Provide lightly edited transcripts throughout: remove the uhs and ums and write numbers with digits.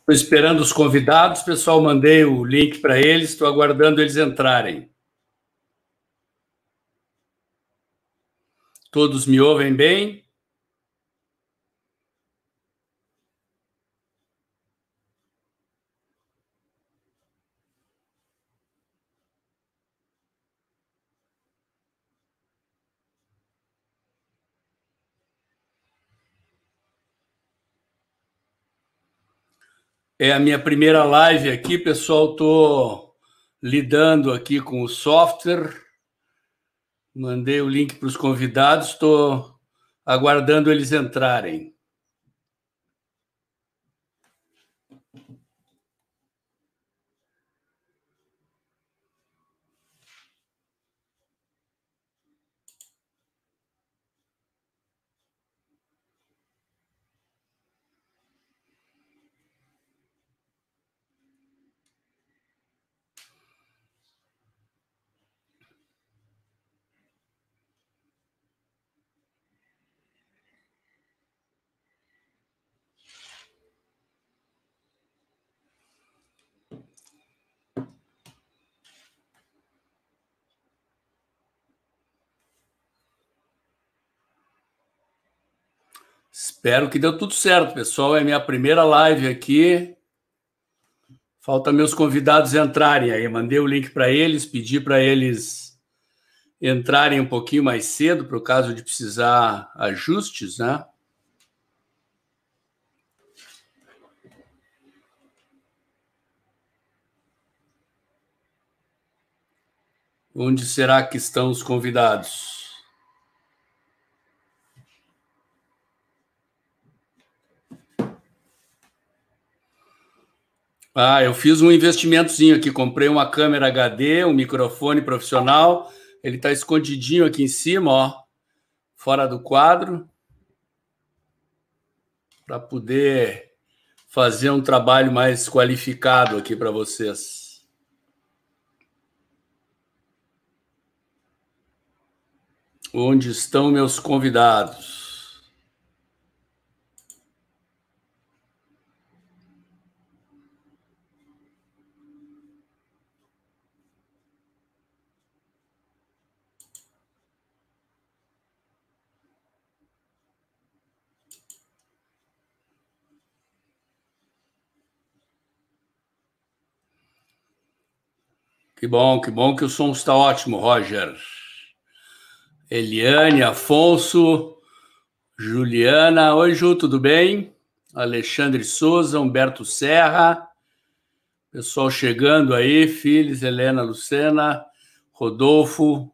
Estou esperando os convidados, pessoal, mandei o link para eles, estou aguardando eles entrarem. Todos me ouvem bem? É a minha primeira live aqui, pessoal. Estou lidando aqui com o software. Mandei o link para os convidados. Estou aguardando eles entrarem. Espero que deu tudo certo, pessoal. É minha primeira live aqui. Falta meus convidados entrarem aí. Mandei o link para eles, pedi para eles entrarem um pouquinho mais cedo, para o caso de precisar ajustes, né? Onde será que estão os convidados? Eu fiz um investimentozinho aqui, comprei uma câmera HD, um microfone profissional, ele está escondidinho aqui em cima, ó, fora do quadro, para poder fazer um trabalho mais qualificado aqui para vocês. Onde estão meus convidados? Que bom que o som está ótimo, Roger. Eliane, Afonso, Juliana. Oi, Ju, tudo bem? Alexandre Souza, Humberto Serra. Pessoal chegando aí, Filis, Helena, Lucena, Rodolfo,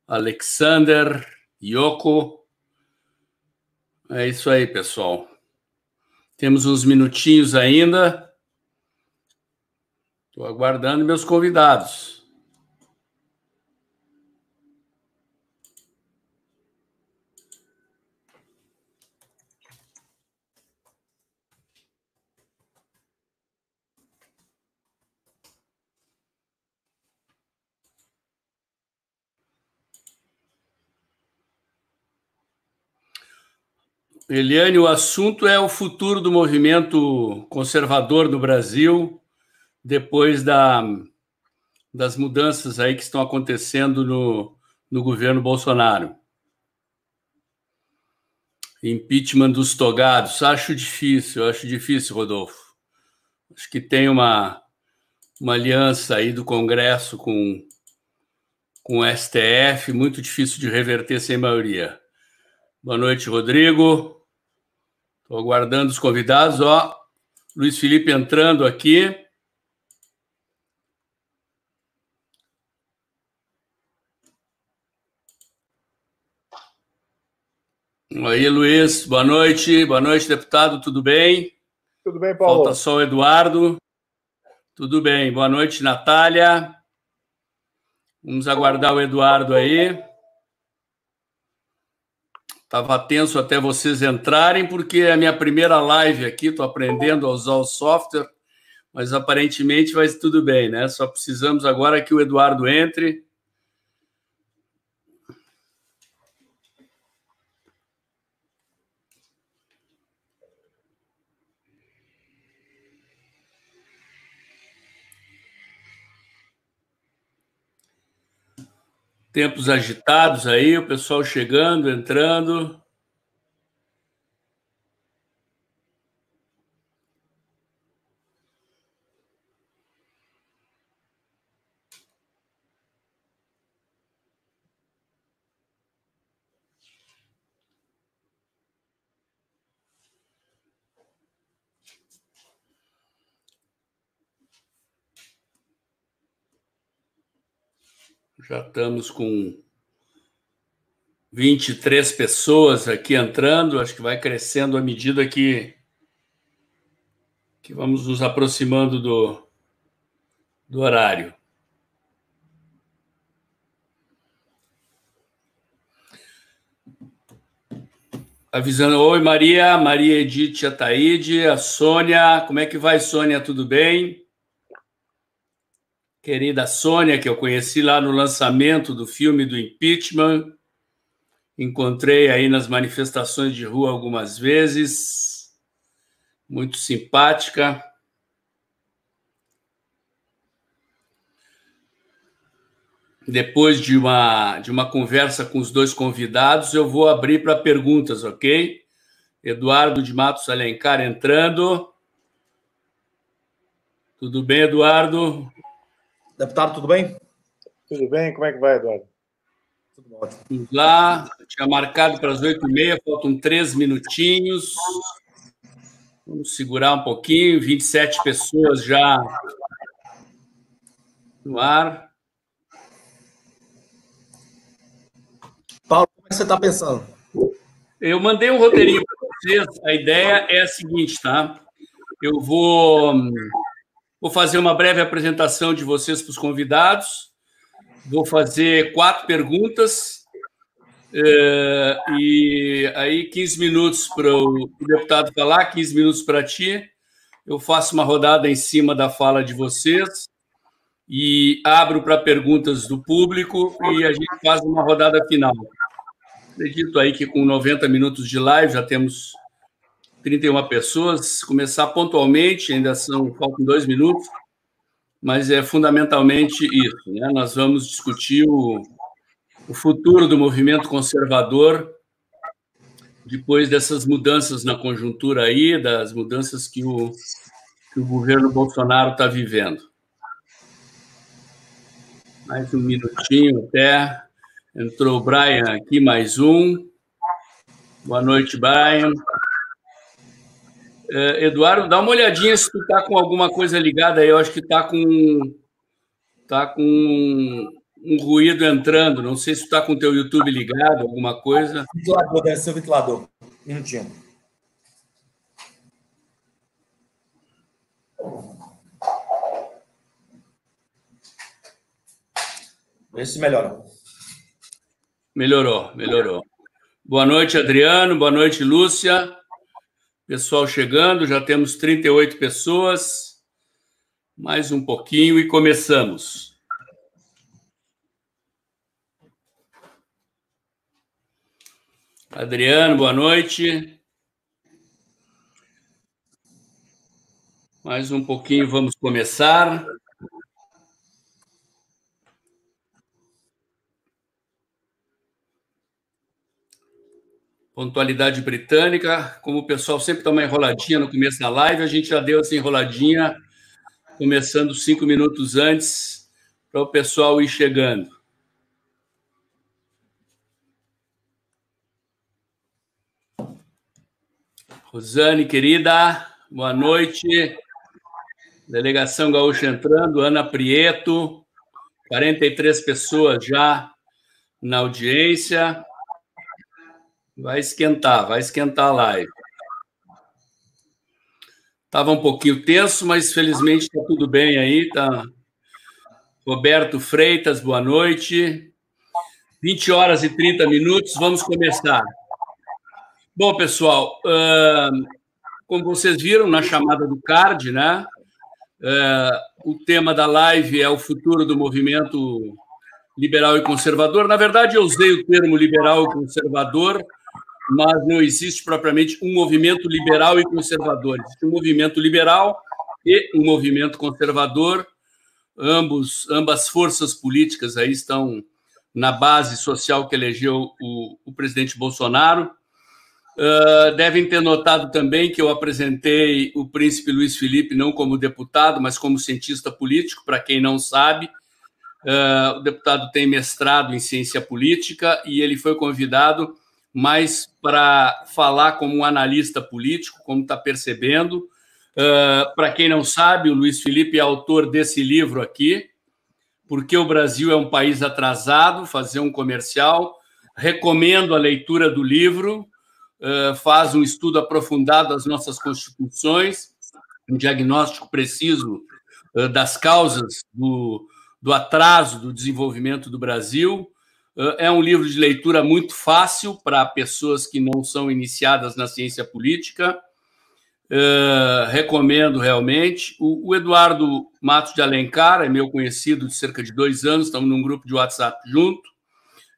Alexander, Yoko. É isso aí, pessoal. Temos uns minutinhos ainda. Estou aguardando meus convidados. Eliane, o assunto é o futuro do movimento conservador no Brasil, depois das mudanças aí que estão acontecendo no governo Bolsonaro. Impeachment dos togados, acho difícil, Rodolfo. Acho que tem uma aliança aí do Congresso com o STF, muito difícil de reverter sem maioria. Boa noite, Rodrigo. Estou aguardando os convidados. Ó, Luiz Felipe entrando aqui. Aí, Luiz, boa noite, deputado, tudo bem? Tudo bem, Paulo? Falta só o Eduardo. Tudo bem, boa noite, Natália. Vamos aguardar o Eduardo aí. Estava tenso até vocês entrarem, porque é a minha primeira live aqui, estou aprendendo a usar o software. mas aparentemente vai tudo bem, né? Só precisamos agora que o Eduardo entre. Tempos agitados aí, o pessoal chegando, entrando. Já estamos com 23 pessoas aqui entrando. Acho que vai crescendo à medida que vamos nos aproximando do horário. Avisando, oi Maria, Maria Edith Ataíde, a Sônia, como é que vai, Sônia? Tudo bem? Querida Sônia, que eu conheci lá no lançamento do filme do impeachment, encontrei aí nas manifestações de rua algumas vezes, muito simpática. Depois de uma conversa com os dois convidados, eu vou abrir para perguntas, ok? Eduardo de Matos Alencar entrando. Tudo bem, Eduardo? Deputado, tudo bem? Tudo bem? Como é que vai, Eduardo? Tudo ótimo. Vamos lá. Tinha marcado para as 8h30, faltam 3 minutinhos. Vamos segurar um pouquinho. 27 pessoas já no ar. Paulo, como é que você está pensando? Eu mandei um roteirinho para vocês. A ideia é a seguinte, tá? Eu vou fazer uma breve apresentação de vocês para os convidados. Vou fazer 4 perguntas. E aí 15 minutos para o deputado falar, 15 minutos para ti. Eu faço uma rodada em cima da fala de vocês e abro para perguntas do público e a gente faz uma rodada final. Acredito aí que com 90 minutos de live já temos 31 pessoas. Começar pontualmente, faltam 2 minutos, mas é fundamentalmente isso, né? Nós vamos discutir o futuro do movimento conservador depois dessas mudanças na conjuntura aí, das mudanças que o governo Bolsonaro está vivendo. Mais um minutinho até. Entrou o Brian aqui, mais um. Boa noite, Brian. Eduardo, dá uma olhadinha se tu está com alguma coisa ligada aí. Eu acho que está com um ruído entrando. Não sei se tu está com o teu YouTube ligado, alguma coisa. Ventilador, deve ser o ventilador. Minutinho. Vê se melhora. Melhorou. Boa noite, Adriano. Boa noite, Lúcia. Pessoal chegando, já temos 38 pessoas. Mais um pouquinho e começamos. Adriano, boa noite. Mais um pouquinho, vamos começar. Pontualidade britânica. Como o pessoal sempre dá uma enroladinha no começo da live, a gente já deu essa enroladinha, começando 5 minutos antes, para o pessoal ir chegando. Rosane, querida, boa noite. Delegação Gaúcha entrando, Ana Prieto, 43 pessoas já na audiência. Vai esquentar a live. Estava um pouquinho tenso, mas felizmente está tudo bem aí. Tá. Roberto Freitas, boa noite. 20h30, vamos começar. Bom, pessoal, como vocês viram na chamada do card, né? O tema da live é o futuro do movimento liberal e conservador. Na verdade, eu usei o termo liberal e conservador, mas não existe propriamente um movimento liberal e conservador. Existe um movimento liberal e um movimento conservador. Ambas forças políticas aí estão na base social que elegeu o presidente Bolsonaro. Devem ter notado também que eu apresentei o príncipe Luiz Felipe não como deputado, mas como cientista político. Para quem não sabe, o deputado tem mestrado em ciência política e ele foi convidado mais para falar como um analista político, como está percebendo. Para quem não sabe, o Luiz Felipe é autor desse livro aqui, Porque o Brasil é um País Atrasado, fazer um comercial. Recomendo a leitura do livro, faz um estudo aprofundado das nossas constituições, um diagnóstico preciso das causas do atraso do desenvolvimento do Brasil. É um livro de leitura muito fácil para pessoas que não são iniciadas na ciência política. Recomendo realmente. O Eduardo Matos de Alencar é meu conhecido de cerca de 2 anos, estamos num grupo de WhatsApp junto.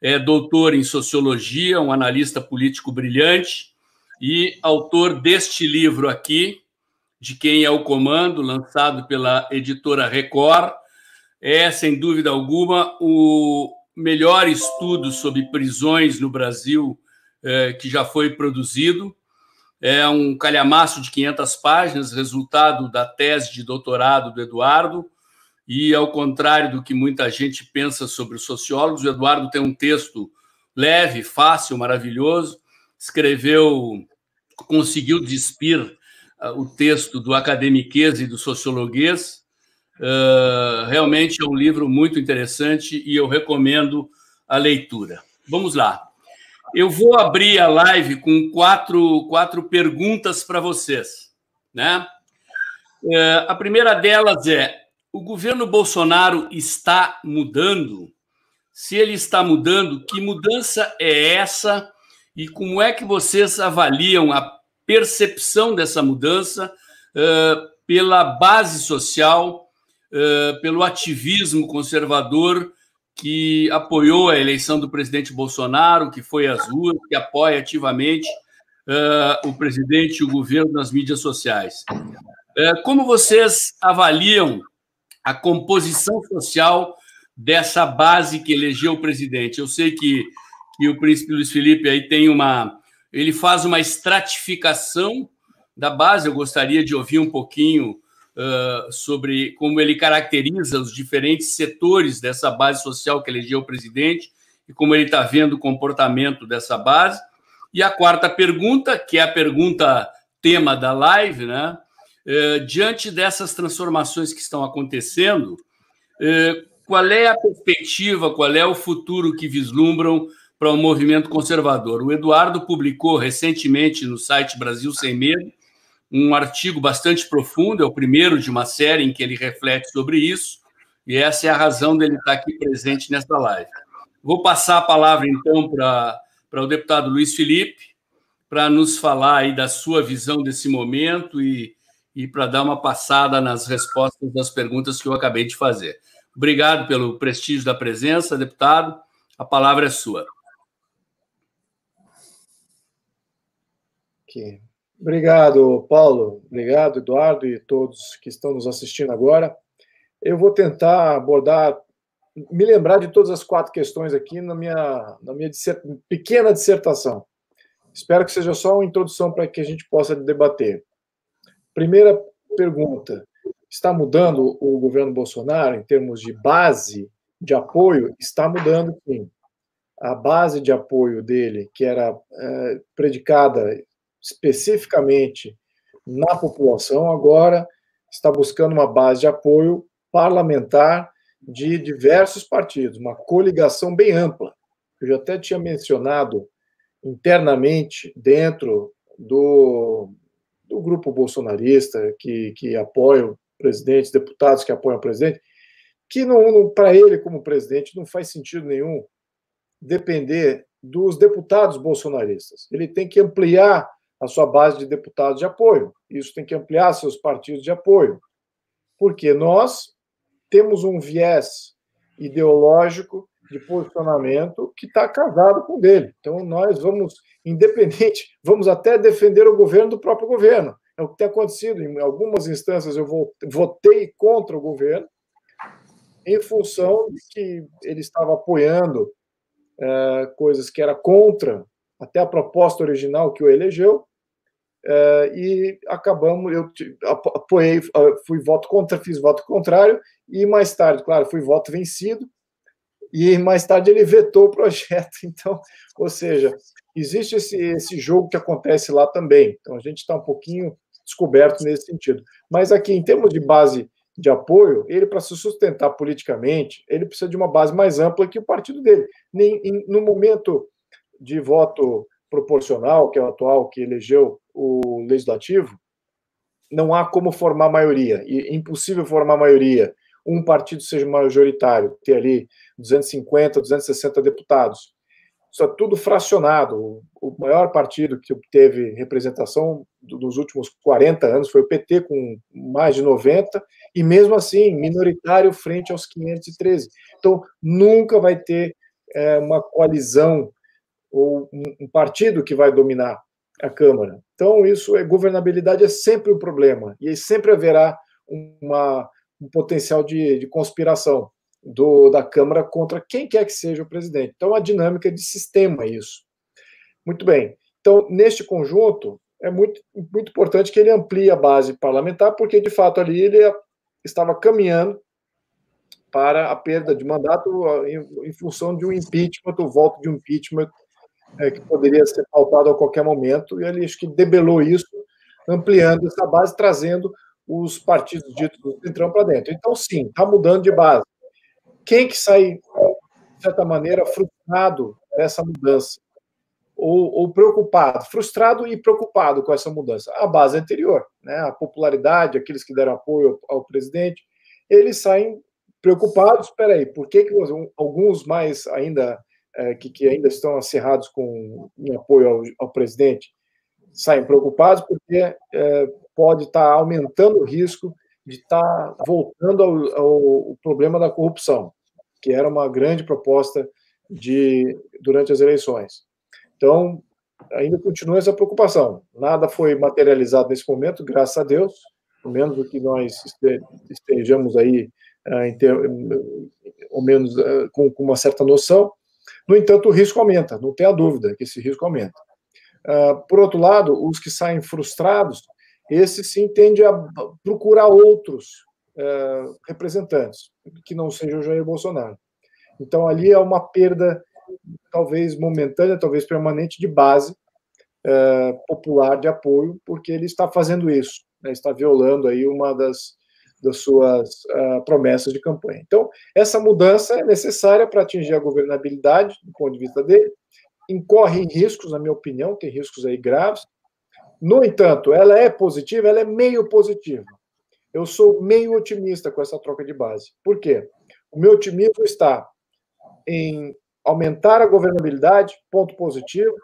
É doutor em sociologia, um analista político brilhante e autor deste livro aqui, De Quem é o Comando, lançado pela editora Record. É, sem dúvida alguma, o melhor estudo sobre prisões no Brasil que já foi produzido. É um calhamaço de 500 páginas, resultado da tese de doutorado do Eduardo, e, ao contrário do que muita gente pensa sobre os sociólogos, o Eduardo tem um texto leve, fácil, maravilhoso, conseguiu despir o texto do academiquez e do sociologuês. Realmente é um livro muito interessante e eu recomendo a leitura. Vamos lá. Eu vou abrir a live com quatro perguntas para vocês, né? A primeira delas é: o governo Bolsonaro está mudando? Se ele está mudando, que mudança é essa? E como é que vocês avaliam a percepção dessa mudança pela base social, pelo ativismo conservador que apoiou a eleição do presidente Bolsonaro, que foi às ruas, que apoia ativamente o presidente e o governo nas mídias sociais? Como vocês avaliam a composição social dessa base que elegeu o presidente? Eu sei que o príncipe Luiz Felipe aí ele faz uma estratificação da base. Eu gostaria de ouvir um pouquinho sobre como ele caracteriza os diferentes setores dessa base social que elegeu o presidente e como ele está vendo o comportamento dessa base. E a quarta pergunta, que é a pergunta tema da live, né? Diante dessas transformações que estão acontecendo, qual é a perspectiva, qual é o futuro que vislumbram para o movimento conservador? O Eduardo publicou recentemente no site Brasil Sem Medo um artigo bastante profundo, é o primeiro de uma série em que ele reflete sobre isso, e essa é a razão dele estar aqui presente nesta live. Vou passar a palavra, então, para o deputado Luiz Felipe, para nos falar aí da sua visão desse momento e para dar uma passada nas respostas das perguntas que eu acabei de fazer. Obrigado pelo prestígio da presença, deputado. A palavra é sua. Okay. Obrigado, Paulo. Obrigado, Eduardo, e todos que estão nos assistindo agora. Eu vou tentar me lembrar de todas as 4 questões aqui na minha pequena dissertação. Espero que seja só uma introdução para que a gente possa debater. Primeira pergunta: está mudando o governo Bolsonaro em termos de base de apoio? Está mudando, sim. A base de apoio dele, que era predicada especificamente na população, agora está buscando uma base de apoio parlamentar de diversos partidos, uma coligação bem ampla. Eu já até tinha mencionado internamente, dentro do grupo bolsonarista, que apoia o presidente, deputados que apoiam o presidente, que para ele, como presidente, não faz sentido nenhum depender dos deputados bolsonaristas. Ele tem que ampliar a sua base de deputados de apoio. Isso tem que ampliar seus partidos de apoio. porque nós temos um viés ideológico de posicionamento que está casado com o dele. Então, nós vamos, independente, vamos até defender o governo do próprio governo. É o que tem acontecido. Em algumas instâncias, eu votei contra o governo em função de que ele estava apoiando coisas que era contra até a proposta original que o elegeu, e acabamos, eu apoiei, fiz voto contrário, e mais tarde, claro, fui voto vencido, e mais tarde ele vetou o projeto. Então, ou seja, existe esse jogo que acontece lá também. Então, a gente está um pouquinho descoberto nesse sentido. Mas aqui, em termos de base de apoio, ele, para se sustentar politicamente, ele precisa de uma base mais ampla que o partido dele. No momento de voto proporcional, que é o atual, que elegeu o legislativo, não há como formar maioria. E é impossível formar maioria. Um partido seja majoritário, ter ali 250, 260 deputados. Isso é tudo fracionado. O maior partido que teve representação dos últimos 40 anos foi o PT, com mais de 90, e mesmo assim, minoritário frente aos 513. Então, nunca vai ter uma coalizão ou um partido que vai dominar a Câmara. Então, governabilidade é sempre um problema, e sempre haverá um potencial de conspiração da Câmara contra quem quer que seja o presidente. Então, a dinâmica de sistema é isso. Muito bem. Então, neste conjunto, é muito, muito importante que ele amplie a base parlamentar, porque, de fato, ali ele estava caminhando para a perda de mandato em função de um impeachment, o voto de um impeachment que poderia ser pautado a qualquer momento, e ele acho que debelou isso, ampliando essa base, trazendo os partidos ditos do Centrão para dentro. Então, sim, está mudando de base. Quem que sai, de certa maneira, frustrado dessa mudança? Ou preocupado? Frustrado e preocupado com essa mudança? A base anterior, né? A popularidade, aqueles que deram apoio ao presidente, eles saem preocupados. Espera aí, por que alguns mais ainda, que ainda estão acirrados em apoio ao presidente, saem preocupados porque pode estar aumentando o risco de estar voltando ao problema da corrupção, que era uma grande proposta durante as eleições. Então, ainda continua essa preocupação. Nada foi materializado nesse momento, graças a Deus, pelo menos o que nós estejamos aí, ao menos com uma certa noção. No entanto, o risco aumenta, não tenha dúvida que esse risco aumenta. Por outro lado, os que saem frustrados, esses sim tendem a procurar outros representantes, que não sejam o Jair Bolsonaro. Então, ali é uma perda, talvez momentânea, talvez permanente, de base popular de apoio, porque ele está fazendo isso, né, está violando aí uma das suas promessas de campanha. Então, essa mudança é necessária para atingir a governabilidade, do ponto de vista dele, incorre em riscos, na minha opinião, tem riscos aí graves. No entanto, ela é positiva, ela é meio positiva. Eu sou meio otimista com essa troca de base. Por quê? O meu otimismo está em aumentar a governabilidade, ponto positivo.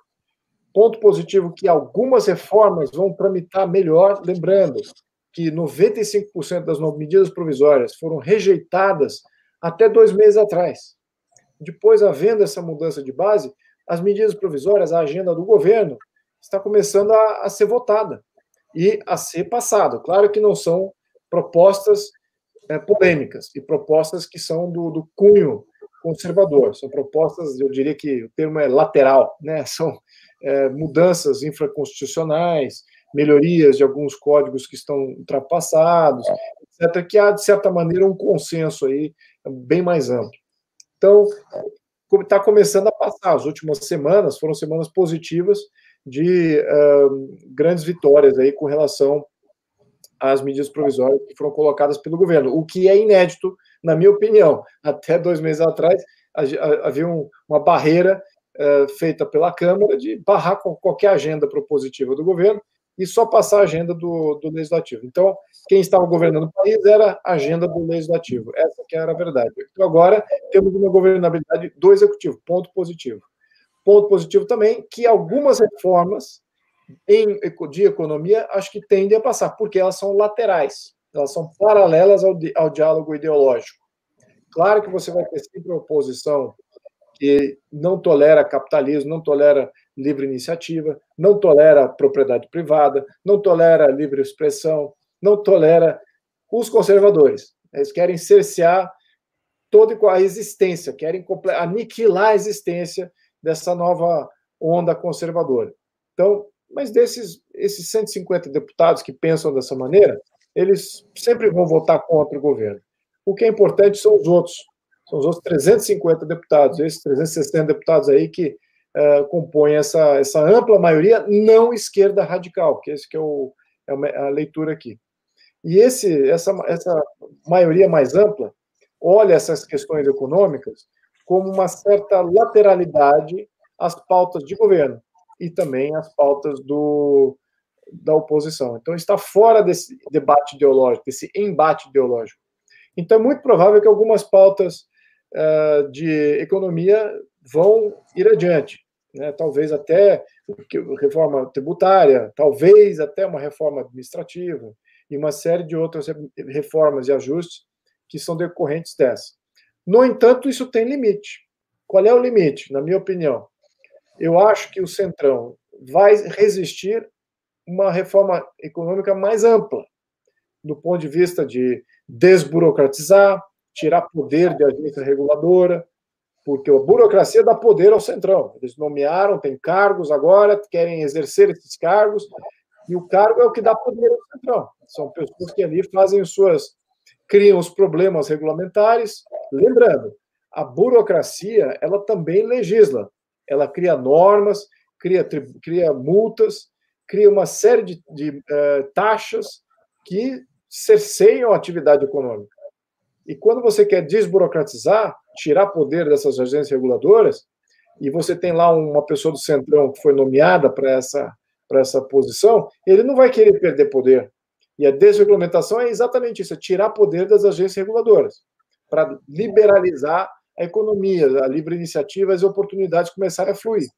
Ponto positivo que algumas reformas vão tramitar melhor, lembrando que 95% das medidas provisórias foram rejeitadas até 2 meses atrás. Depois, havendo essa mudança de base, as medidas provisórias, a agenda do governo, está começando a ser votada e a ser passada. Claro que não são propostas polêmicas e propostas que são do cunho conservador. São propostas, eu diria que o termo é lateral, né? São mudanças infraconstitucionais, melhorias de alguns códigos que estão ultrapassados, etc., que há, de certa maneira, um consenso aí bem mais amplo. Então, está começando a passar. As últimas semanas foram semanas positivas de grandes vitórias aí com relação às medidas provisórias que foram colocadas pelo governo, o que é inédito, na minha opinião. Até 2 meses atrás, havia uma barreira feita pela Câmara de barrar qualquer agenda propositiva do governo e só passar a agenda do Legislativo. Então, quem estava governando o país era a agenda do Legislativo. Essa que era a verdade. Então, agora, temos uma governabilidade do Executivo, ponto positivo. Ponto positivo também que algumas reformas de economia acho que tendem a passar, porque elas são laterais. elas são paralelas ao diálogo ideológico. Claro que você vai ter sempre uma oposição que não tolera capitalismo, não tolera livre iniciativa, não tolera propriedade privada, não tolera livre expressão, não tolera os conservadores. Eles querem cercear toda a existência, querem aniquilar a existência dessa nova onda conservadora. Então, mas esses 150 deputados que pensam dessa maneira, eles sempre vão votar contra o governo. O que é importante são os outros 350 deputados, esses 360 deputados aí que compõem essa ampla maioria não esquerda radical, que esse que é a leitura aqui. E essa maioria mais ampla olha essas questões econômicas como uma certa lateralidade às pautas de governo e também às pautas da oposição. Então, está fora desse debate ideológico, desse embate ideológico. Então, é muito provável que algumas pautas de economia vão ir adiante, né? Talvez até reforma tributária, talvez até uma reforma administrativa e uma série de outras reformas e ajustes que são decorrentes dessa. No entanto, isso tem limite. Qual é o limite, na minha opinião? Eu acho que o Centrão vai resistir uma reforma econômica mais ampla, do ponto de vista de desburocratizar, tirar poder de agência reguladora, porque a burocracia dá poder ao Centrão. Eles nomearam, têm cargos agora, querem exercer esses cargos, e o cargo é o que dá poder ao Centrão. São pessoas que ali criam os problemas regulamentares. Lembrando, a burocracia, ela também legisla. Ela cria normas, cria multas, cria uma série de taxas que cerceiam a atividade econômica. E quando você quer desburocratizar, tirar poder dessas agências reguladoras, e você tem lá uma pessoa do Centrão que foi nomeada para essa posição, ele não vai querer perder poder. E a desregulamentação é exatamente isso, é tirar poder das agências reguladoras, para liberalizar a economia, a livre iniciativa, as oportunidades começarem a fluir.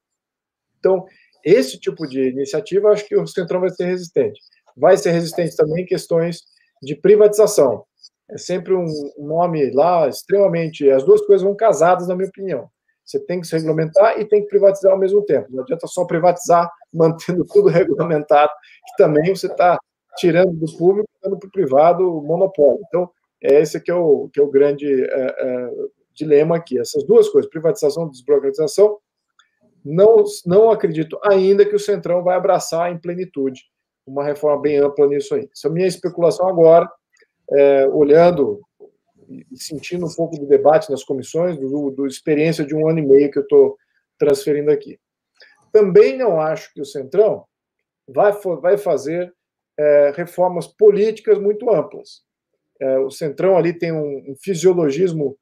Então, esse tipo de iniciativa, eu acho que o Centrão vai ser resistente. Vai ser resistente também em questões de privatização. É sempre um nome lá extremamente... As duas coisas vão casadas, na minha opinião. Você tem que se regulamentar e tem que privatizar ao mesmo tempo. Não adianta só privatizar, mantendo tudo regulamentado, que também você está tirando do público e dando para o privado o monopólio. Então, esse que é o grande dilema aqui. Essas duas coisas, privatização e desburocratização, não acredito ainda que o Centrão vai abraçar em plenitude uma reforma bem ampla nisso aí. Essa é a minha especulação agora, olhando e sentindo um pouco do debate nas comissões, do experiência de 1 ano e meio que eu estou transferindo aqui. Também não acho que o Centrão vai fazer reformas políticas muito amplas. O Centrão ali tem um fisiologismo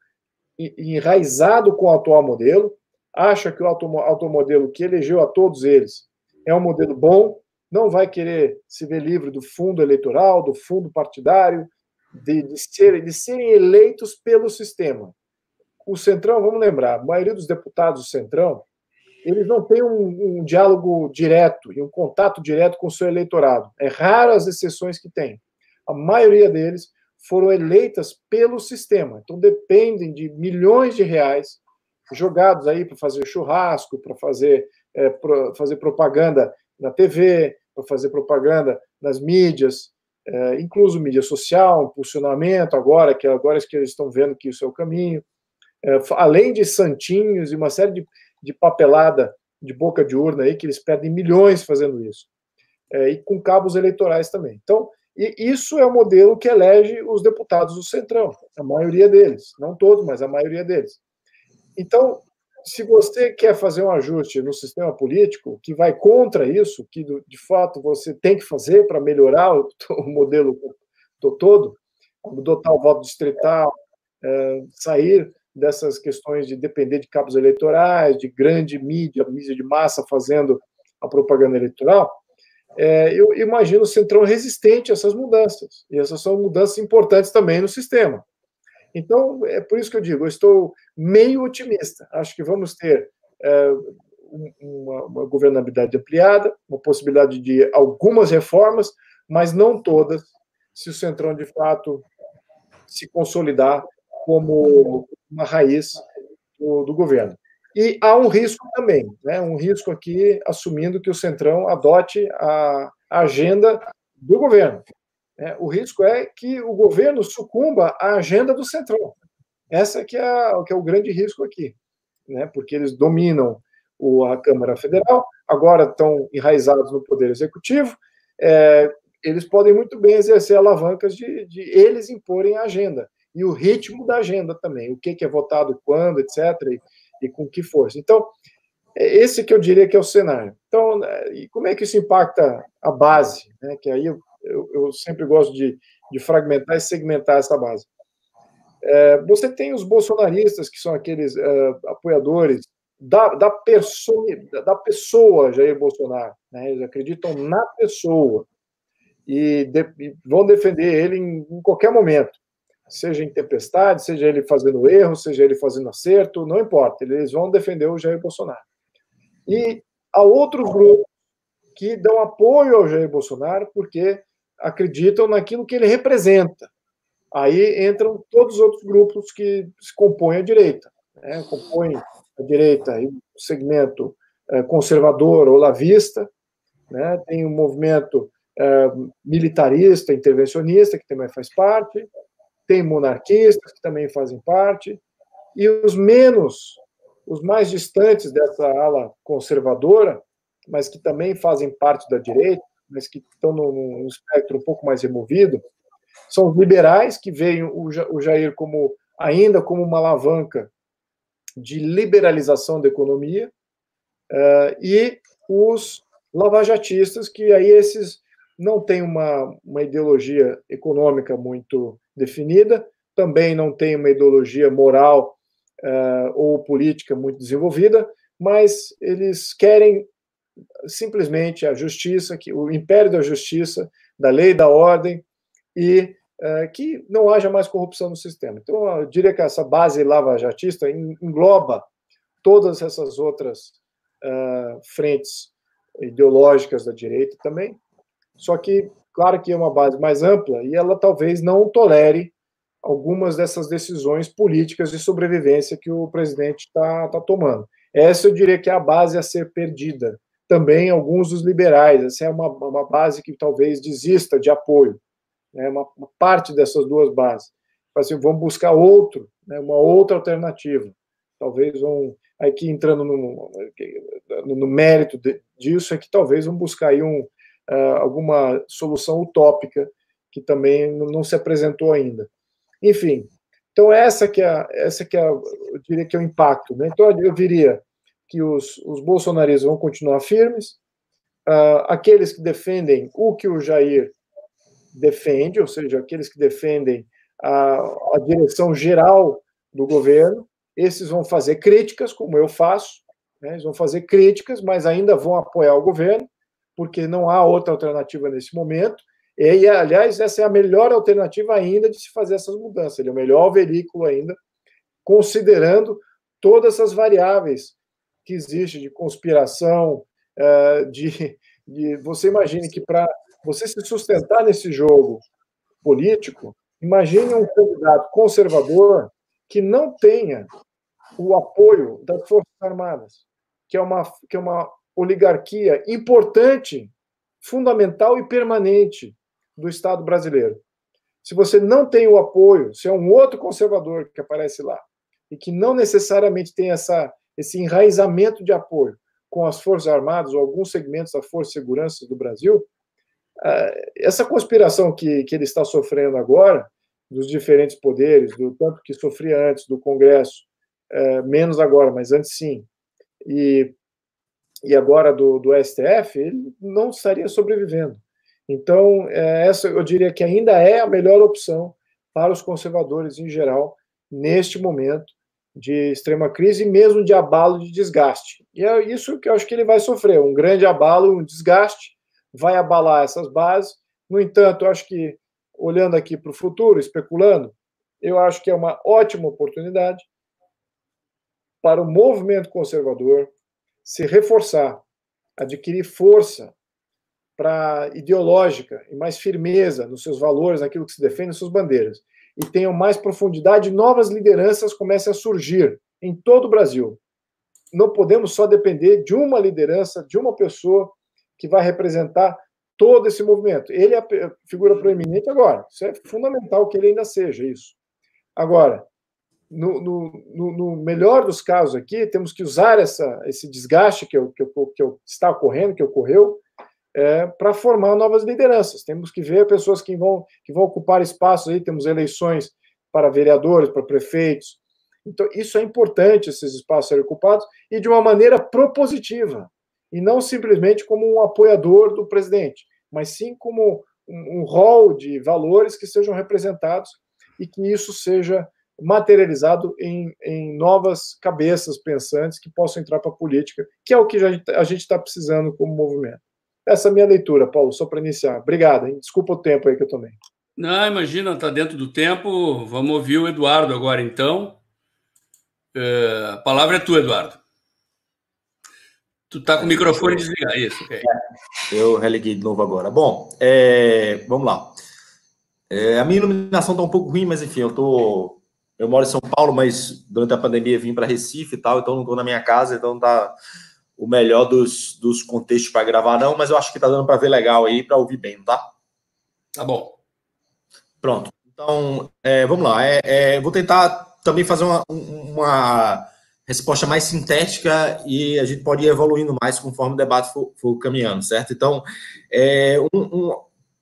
enraizado com o atual modelo, acha que o atual modelo que elegeu a todos eles é um modelo bom, não vai querer se ver livre do fundo eleitoral, do fundo partidário, de serem eleitos pelo sistema. O Centrão, vamos lembrar, a maioria dos deputados do Centrão, eles não têm um diálogo direto e um contato direto com o seu eleitorado. É raro as exceções que tem. A maioria deles foram eleitas pelo sistema. Então, dependem de milhões de reais jogados aí para fazer churrasco, para fazer propaganda na TV, para fazer propaganda nas mídias, incluso mídia social, impulsionamento, agora que eles estão vendo que isso é o caminho, além de santinhos e uma série de papelada de boca de urna aí, que eles perdem milhões fazendo isso, e com cabos eleitorais também. Então, isso é o modelo que elege os deputados do Centrão, a maioria deles, não todos, mas a maioria deles. Então, se você quer fazer um ajuste no sistema político que vai contra isso, que de fato você tem que fazer para melhorar o modelo todo, adotar o voto distrital, sair dessas questões de depender de cabos eleitorais, de grande mídia de massa fazendo a propaganda eleitoral, eu imagino o Centrão resistente a essas mudanças. E essas são mudanças importantes também no sistema. Então, é por isso que eu digo, eu estou meio otimista. Acho que vamos ter uma governabilidade ampliada, uma possibilidade de algumas reformas, mas não todas se o Centrão, de fato, se consolidar como uma raiz do governo. E há um risco também, né? Um risco aqui, assumindo que o Centrão adote a agenda do governo. O risco é que o governo sucumba à agenda do Centrão. Essa que é o grande risco aqui, né? Porque eles dominam a Câmara Federal, agora estão enraizados no Poder Executivo, eles podem muito bem exercer alavancas de eles imporem a agenda, e o ritmo da agenda também, o que é votado quando, etc., e com que força. Então, esse que eu diria que é o cenário. Então, e como é que isso impacta a base? Né? Que aí eu sempre gosto de fragmentar e segmentar essa base. Você tem os bolsonaristas, que são aqueles apoiadores da pessoa Jair Bolsonaro, né? Eles acreditam na pessoa e vão defender ele em qualquer momento, seja em tempestade, seja ele fazendo erro, seja ele fazendo acerto, não importa, eles vão defender o Jair Bolsonaro. E há outros grupos que dão apoio ao Jair Bolsonaro porque acreditam naquilo que ele representa. Aí entram todos os outros grupos que se compõem a direita, né? Compõem a direita o segmento conservador, olavista, né? Tem um movimento militarista, intervencionista, que também faz parte, tem monarquistas, que também fazem parte, e os mais distantes dessa ala conservadora, mas que também fazem parte da direita, mas que estão num espectro um pouco mais removido, são os liberais, que veem o Jair ainda como uma alavanca de liberalização da economia, e os lavajatistas, que aí esses não têm uma ideologia econômica muito definida, também não têm uma ideologia moral ou política muito desenvolvida, mas eles querem simplesmente a justiça, o império da justiça, da lei e da ordem, e que não haja mais corrupção no sistema. Então, eu diria que essa base lavajatista engloba todas essas outras frentes ideológicas da direita também, só que, claro que é uma base mais ampla e ela talvez não tolere algumas dessas decisões políticas de sobrevivência que o presidente está tomando. Essa eu diria que é a base a ser perdida. Também alguns dos liberais, essa é uma base que talvez desista de apoio, né? Uma parte dessas duas bases. Assim, vamos buscar né? Uma outra alternativa. Talvez aqui entrando no mérito disso, é que talvez vão buscar aí alguma solução utópica que também não se apresentou ainda. Enfim, então essa que é eu diria que é o impacto, né? Então eu diria que os bolsonaristas vão continuar firmes, aqueles que defendem o que o Jair defende, ou seja, aqueles que defendem a direção geral do governo, esses vão fazer críticas, como eu faço, né? Eles vão fazer críticas, mas ainda vão apoiar o governo, porque não há outra alternativa nesse momento. E, aliás, essa é a melhor alternativa ainda de se fazer essas mudanças. Ele é o melhor veículo ainda, considerando todas essas variáveis que existem de conspiração, você imagine que para você se sustentar nesse jogo político, imagine um candidato conservador que não tenha o apoio das Forças Armadas, que é uma oligarquia importante, fundamental e permanente do Estado brasileiro. Se você não tem o apoio, se é um outro conservador que aparece lá, e que não necessariamente tem esse enraizamento de apoio com as Forças Armadas ou alguns segmentos da Força de Segurança do Brasil, essa conspiração que ele está sofrendo agora, dos diferentes poderes, do tanto que sofria antes do Congresso, menos agora, mas antes sim, e agora do STF, ele não estaria sobrevivendo. Então, essa eu diria que ainda é a melhor opção para os conservadores em geral, neste momento de extrema crise e mesmo de abalo, de desgaste. E é isso que eu acho que ele vai sofrer, um grande abalo, um desgaste, vai abalar essas bases. No entanto, eu acho que, olhando aqui para o futuro, especulando, eu acho que é uma ótima oportunidade para o movimento conservador se reforçar, adquirir força para ideológica e mais firmeza nos seus valores, naquilo que se defende, nas suas bandeiras, e tenham mais profundidade, novas lideranças comecem a surgir em todo o Brasil. Não podemos só depender de uma liderança, de uma pessoa que vai representar todo esse movimento. Ele é a figura proeminente agora. Isso é fundamental que ele ainda seja isso. Agora, no melhor dos casos aqui, temos que usar esse desgaste que está ocorrendo, que ocorreu, para formar novas lideranças. Temos que ver pessoas que vão ocupar espaços aí, temos eleições para vereadores, para prefeitos. Então, isso é importante, esses espaços serem ocupados, e de uma maneira propositiva, e não simplesmente como um apoiador do presidente, mas sim como um rol de valores que sejam representados e que isso seja materializado em novas cabeças pensantes que possam entrar para a política, que é o que a gente está precisando como movimento. Essa é a minha leitura, Paulo, só para iniciar. Obrigado, hein? Desculpa o tempo aí que eu tomei. Não, imagina, está dentro do tempo. Vamos ouvir o Eduardo agora, então. A palavra é tua, Eduardo. Tu está com o microfone desligado, isso. Okay. Eu religuei de novo agora. Bom, vamos lá. A minha iluminação está um pouco ruim, mas enfim, eu moro em São Paulo, mas durante a pandemia vim para Recife e tal, então não estou na minha casa, então não tá o melhor dos contextos para gravar, não, mas eu acho que está dando para ver legal aí, para ouvir bem, tá? Tá bom. Pronto. Então, vamos lá. Vou tentar também fazer uma resposta mais sintética e a gente pode ir evoluindo mais conforme o debate for caminhando, certo? Então,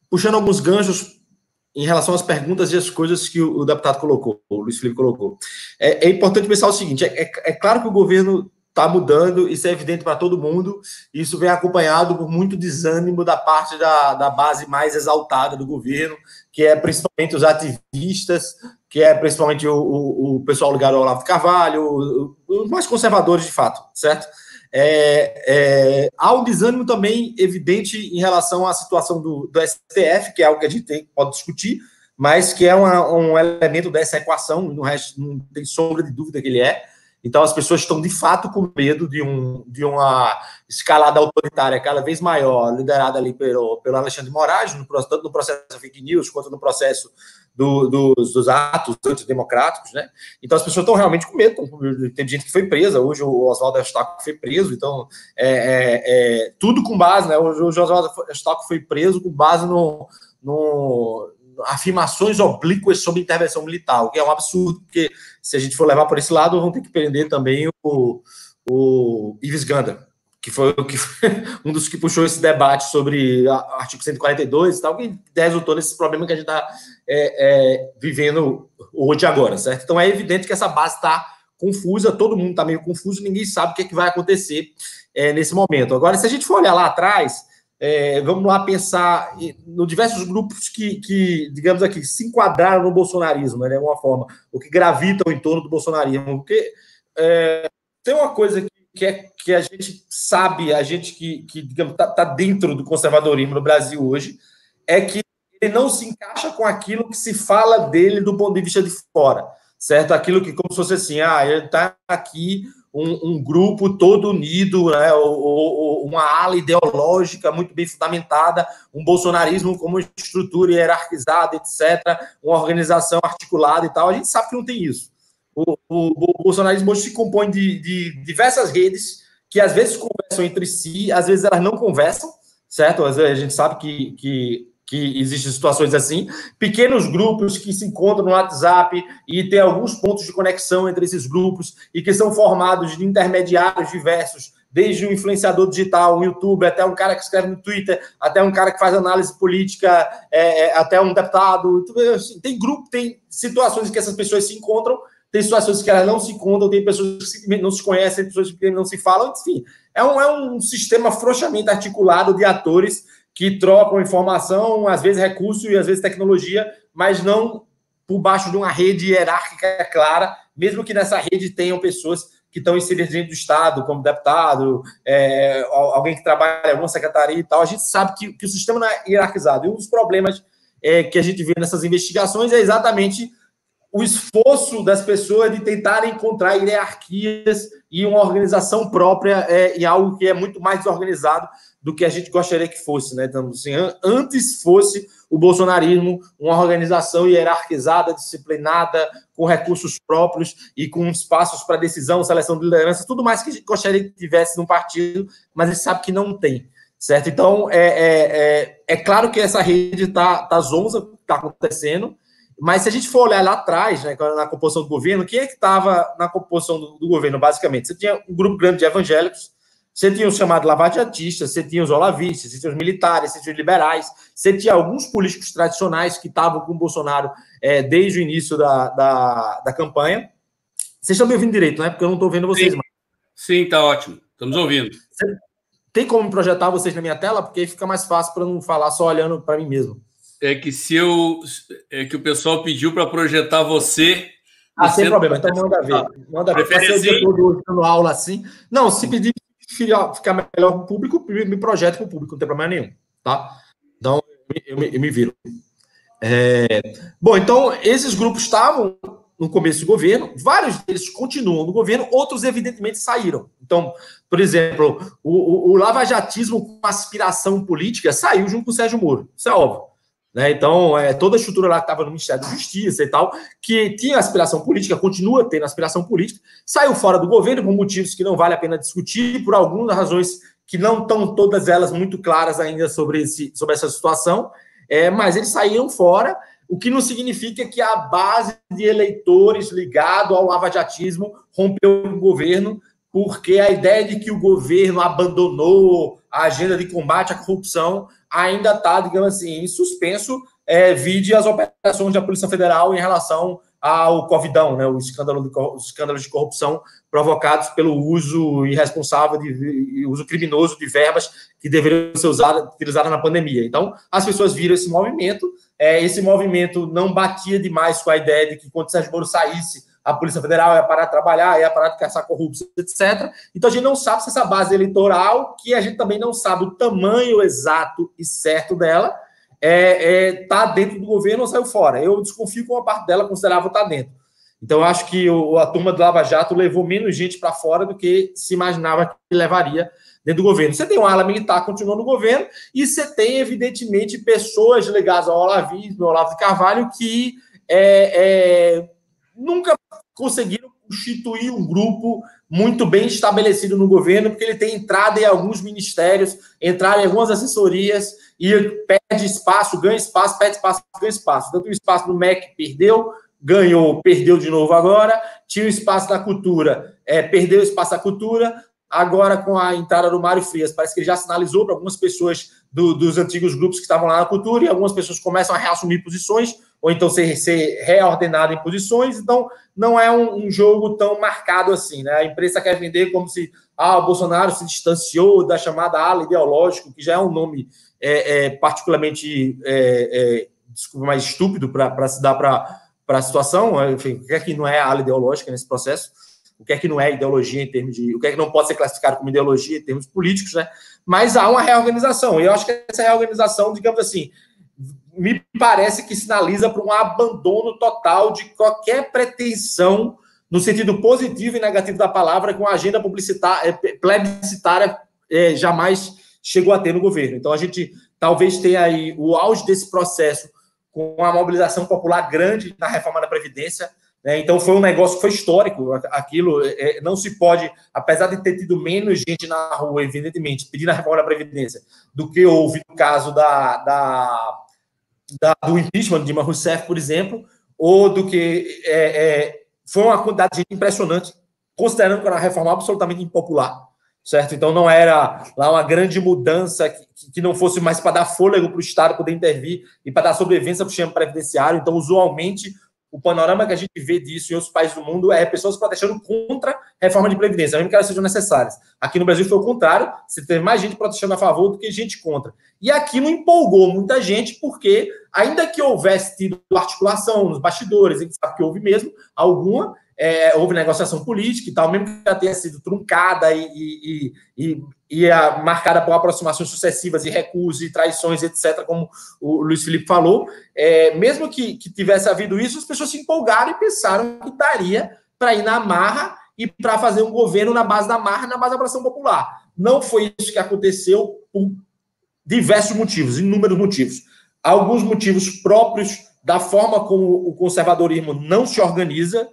puxando alguns ganchos em relação às perguntas e às coisas que o deputado colocou, o Luiz Felipe colocou. É importante pensar o seguinte, é claro que o governo está mudando, isso é evidente para todo mundo, isso vem acompanhado por muito desânimo da parte da base mais exaltada do governo, que é principalmente os ativistas, que é principalmente o pessoal ligado ao Olavo de Carvalho, os mais conservadores de fato, certo? Há um desânimo também evidente em relação à situação do STF, que é algo que a gente pode discutir, mas que é um elemento dessa equação, não tem sombra de dúvida que ele é. Então, as pessoas estão, de fato, com medo de uma escalada autoritária cada vez maior, liderada ali pelo Alexandre de Moraes, tanto no processo da fake news, quanto no processo dos atos antidemocráticos, né? Então, as pessoas estão realmente com medo. Tem gente que foi presa. Hoje, o Oswaldo Eustáquio foi preso. Então, tudo com base, né? Hoje, o Oswaldo Eustáquio foi preso com base no afirmações oblíquas sobre intervenção militar, o que é um absurdo, porque se a gente for levar por esse lado, vão ter que prender também o Ives Gandra, que foi um dos que puxou esse debate sobre artigo 142 e tal, que resultou nesse problema que a gente está vivendo hoje agora, certo? Então é evidente que essa base está confusa, todo mundo está meio confuso, ninguém sabe o que vai acontecer nesse momento. Agora, se a gente for olhar lá atrás, vamos lá pensar nos diversos grupos que, digamos aqui, se enquadraram no bolsonarismo, né, de alguma forma, ou que gravitam em torno do bolsonarismo, porque tem uma coisa que a gente sabe, a gente que digamos, tá dentro do conservadorismo no Brasil hoje, é que ele não se encaixa com aquilo que se fala dele do ponto de vista de fora, certo? Aquilo que, como se fosse assim, ele está aqui um grupo todo unido, né, ou uma ala ideológica muito bem fundamentada, um bolsonarismo como estrutura hierarquizada, etc., uma organização articulada e tal. A gente sabe que não tem isso. O bolsonarismo hoje se compõe de diversas redes que às vezes conversam entre si, às vezes elas não conversam, certo? Às vezes a gente sabe que existem situações assim, pequenos grupos que se encontram no WhatsApp e tem alguns pontos de conexão entre esses grupos e que são formados de intermediários diversos, desde um influenciador digital, um youtuber, até um cara que escreve no Twitter, até um cara que faz análise política, até um deputado. Tem grupo, tem situações em que essas pessoas se encontram, tem situações que elas não se encontram, tem pessoas que simplesmente não se conhecem, tem pessoas que não se falam, enfim. É um sistema frouxamente articulado de atores que trocam informação, às vezes recurso e às vezes tecnologia, mas não por baixo de uma rede hierárquica clara, mesmo que nessa rede tenham pessoas que estão inseridas dentro do Estado, como deputado, alguém que trabalha em alguma secretaria e tal. A gente sabe que o sistema não é hierarquizado. E um dos problemas que a gente vê nessas investigações é exatamente o esforço das pessoas de tentarem encontrar hierarquias e uma organização própria em algo que é muito mais desorganizado do que a gente gostaria que fosse, né? Então, assim, antes fosse o bolsonarismo uma organização hierarquizada, disciplinada, com recursos próprios e com espaços para decisão, seleção de liderança, tudo mais que a gente gostaria que tivesse num partido, mas a gente sabe que não tem, certo? Então, é claro que essa rede tá zonza, está acontecendo, mas se a gente for olhar lá atrás, né, na composição do governo, quem é que estava na composição do governo, basicamente? Você tinha um grupo grande de evangélicos, você tinha os chamados lavajatistas, você tinha os olavistas, você tinha os militares, você tinha os liberais, você tinha alguns políticos tradicionais que estavam com o Bolsonaro desde o início da campanha. Vocês estão me ouvindo direito, né? Porque eu não estou vendo vocês mais. Sim, está ótimo. Estamos ouvindo. Tem como projetar vocês na minha tela? Porque aí fica mais fácil para não falar só olhando para mim mesmo. É que o pessoal pediu para projetar você. Sem problema. Então manda ver. Manda ver. Passei o dia todo hoje dando aula assim. Não, se pedir ficar melhor para o público, me projeta para o público, não tem problema nenhum, tá? Então, eu me viro. Bom, então, esses grupos estavam no começo do governo, vários deles continuam no governo, outros, evidentemente, saíram. Então, por exemplo, o lavajatismo com aspiração política saiu junto com o Sérgio Moro, isso é óbvio. Né? Então, toda a estrutura lá que estava no Ministério da Justiça e tal, que tinha aspiração política, continua tendo aspiração política, saiu fora do governo por motivos que não vale a pena discutir, por algumas razões que não estão todas elas muito claras ainda sobre essa situação, mas eles saíram fora, o que não significa que a base de eleitores ligado ao lavajatismo rompeu o governo, porque a ideia de que o governo abandonou a agenda de combate à corrupção ainda está, digamos assim, em suspenso, vide as operações da Polícia Federal em relação ao Covidão, né, os escândalos de corrupção provocados pelo uso irresponsável, uso criminoso de verbas que deveriam ser utilizadas na pandemia. Então, as pessoas viram esse movimento não batia demais com a ideia de que quando o Sérgio Moro saísse, a Polícia Federal ia parar de trabalhar, ia parar de caçar corrupção, etc. Então, a gente não sabe se essa base eleitoral, que a gente também não sabe o tamanho exato e certo dela, está dentro do governo ou saiu fora. Eu desconfio que uma parte dela considerável está dentro. Então, eu acho que a turma do Lava Jato levou menos gente para fora do que se imaginava que levaria dentro do governo. Você tem uma ala militar continuando no governo e você tem, evidentemente, pessoas ligadas ao olavismo, ao Olavo de Carvalho, que nunca conseguiram constituir um grupo muito bem estabelecido no governo, porque ele tem entrada em alguns ministérios, entrada em algumas assessorias, e perde espaço, ganha espaço, perde espaço, ganha espaço. Tanto o espaço do MEC perdeu, ganhou, perdeu de novo agora, tinha o espaço da cultura, perdeu o espaço da cultura, agora com a entrada do Mário Frias, parece que ele já sinalizou para algumas pessoas dos antigos grupos que estavam lá na cultura, e algumas pessoas começam a reassumir posições, ou então ser reordenado em posições, então não é um jogo tão marcado assim, né? A imprensa quer vender como se o Bolsonaro se distanciou da chamada ala ideológica, que já é um nome particularmente mais estúpido para se dar para a situação, enfim, o que é que não é ala ideológica nesse processo, o que é que não é ideologia em termos de... o que é que não pode ser classificado como ideologia em termos políticos, né? Mas há uma reorganização, e eu acho que essa reorganização, digamos assim, me parece que sinaliza para um abandono total de qualquer pretensão, no sentido positivo e negativo da palavra, que uma agenda plebiscitária jamais chegou a ter no governo. Então, a gente talvez tenha aí o auge desse processo com uma mobilização popular grande na reforma da Previdência, né? Então, foi um negócio que foi histórico. Aquilo não se pode, apesar de ter tido menos gente na rua, evidentemente, pedindo a reforma da Previdência, do que houve no caso do impeachment de Dilma Rousseff, por exemplo, ou do que foi uma quantidade de gente impressionante, considerando que era uma reforma absolutamente impopular, certo? Então não era lá uma grande mudança que não fosse mais para dar fôlego para o Estado poder intervir e para dar sobrevivência para o sistema previdenciário. Então, usualmente, o panorama que a gente vê disso em outros países do mundo é pessoas protestando contra a reforma de previdência, mesmo que elas sejam necessárias. Aqui no Brasil foi o contrário, você teve mais gente protestando a favor do que gente contra. E aquilo empolgou muita gente, porque, ainda que houvesse tido articulação nos bastidores, a gente sabe que houve mesmo alguma, houve negociação política e tal, mesmo que ela tenha sido truncada e marcada por aproximações sucessivas e recuos e traições, etc., como o Luiz Felipe falou, mesmo que tivesse havido isso, as pessoas se empolgaram e pensaram que daria para ir na marra e para fazer um governo na base da marra, na base da aprovação popular. Não foi isso que aconteceu por diversos motivos, inúmeros motivos. Alguns motivos próprios da forma como o conservadorismo não se organiza,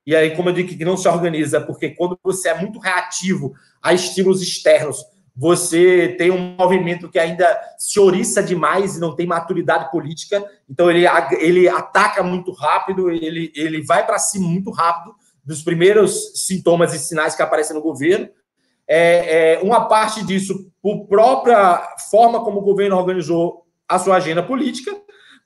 e aí, como eu digo que não se organiza, porque quando você é muito reativo a estímulos externos, você tem um movimento que ainda se oriça demais e não tem maturidade política, então ele ataca muito rápido, ele vai para cima muito rápido dos primeiros sintomas e sinais que aparecem no governo. Uma parte disso por própria forma como o governo organizou a sua agenda política,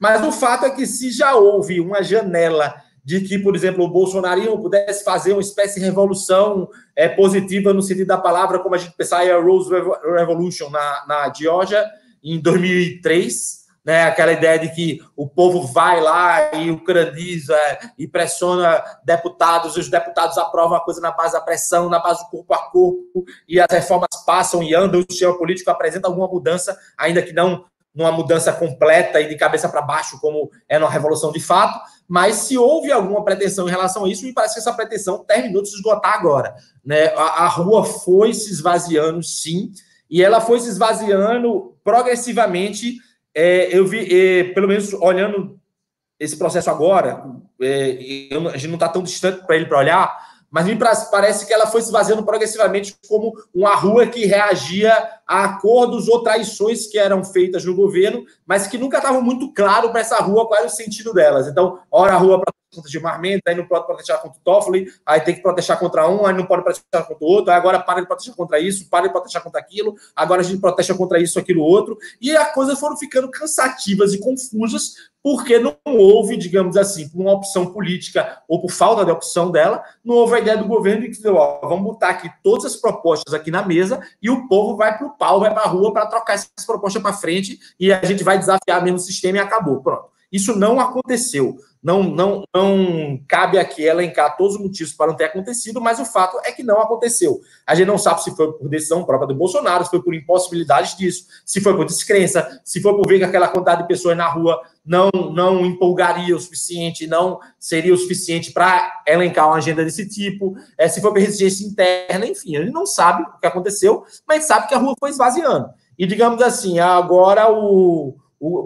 mas o fato é que se já houve uma janela de que, por exemplo, o bolsonarismo pudesse fazer uma espécie de revolução positiva no sentido da palavra, como a gente pensava em a Rose Revolution na Geórgia, em 2003, né? Aquela ideia de que o povo vai lá e ucraniza e pressiona deputados, e os deputados aprovam a coisa na base da pressão, na base do corpo a corpo, e as reformas passam e andam, o sistema político apresenta alguma mudança, ainda que não numa mudança completa e de cabeça para baixo, como é numa revolução de fato, mas se houve alguma pretensão em relação a isso, me parece que essa pretensão terminou de se esgotar agora, né? A rua foi se esvaziando, sim, e ela foi se esvaziando progressivamente. Eu vi, pelo menos olhando esse processo agora, a gente não está tão distante para ele para olhar, mas me parece que ela foi se esvaziando progressivamente como uma rua que reagia a acordos ou traições que eram feitas no governo, mas que nunca estavam muito claro para essa rua qual era o sentido delas. Então, ora a rua protesta contra Gilmar Mendes, aí não pode protestar contra o Toffoli, aí tem que protestar contra um, aí não pode protestar contra o outro, aí agora para de protestar contra isso, para de protestar contra aquilo, agora a gente protesta contra isso, aquilo, outro, e as coisas foram ficando cansativas e confusas, porque não houve, digamos assim, por uma opção política ou por falta de opção dela, não houve a ideia do governo de que, vamos botar aqui todas as propostas aqui na mesa e o povo vai para o pau, vai para a rua para trocar essas propostas para frente e a gente vai desafiar mesmo o sistema e acabou. Pronto. Isso não aconteceu. Não cabe aqui elencar todos os motivos para não ter acontecido, mas o fato é que não aconteceu. A gente não sabe se foi por decisão própria do Bolsonaro, se foi por impossibilidades disso, se foi por descrença, se foi por ver que aquela quantidade de pessoas na rua não empolgaria o suficiente, não seria o suficiente para elencar uma agenda desse tipo, se foi por resistência interna, enfim, a gente não sabe o que aconteceu, mas sabe que a rua foi esvaziando. E, digamos assim, agora o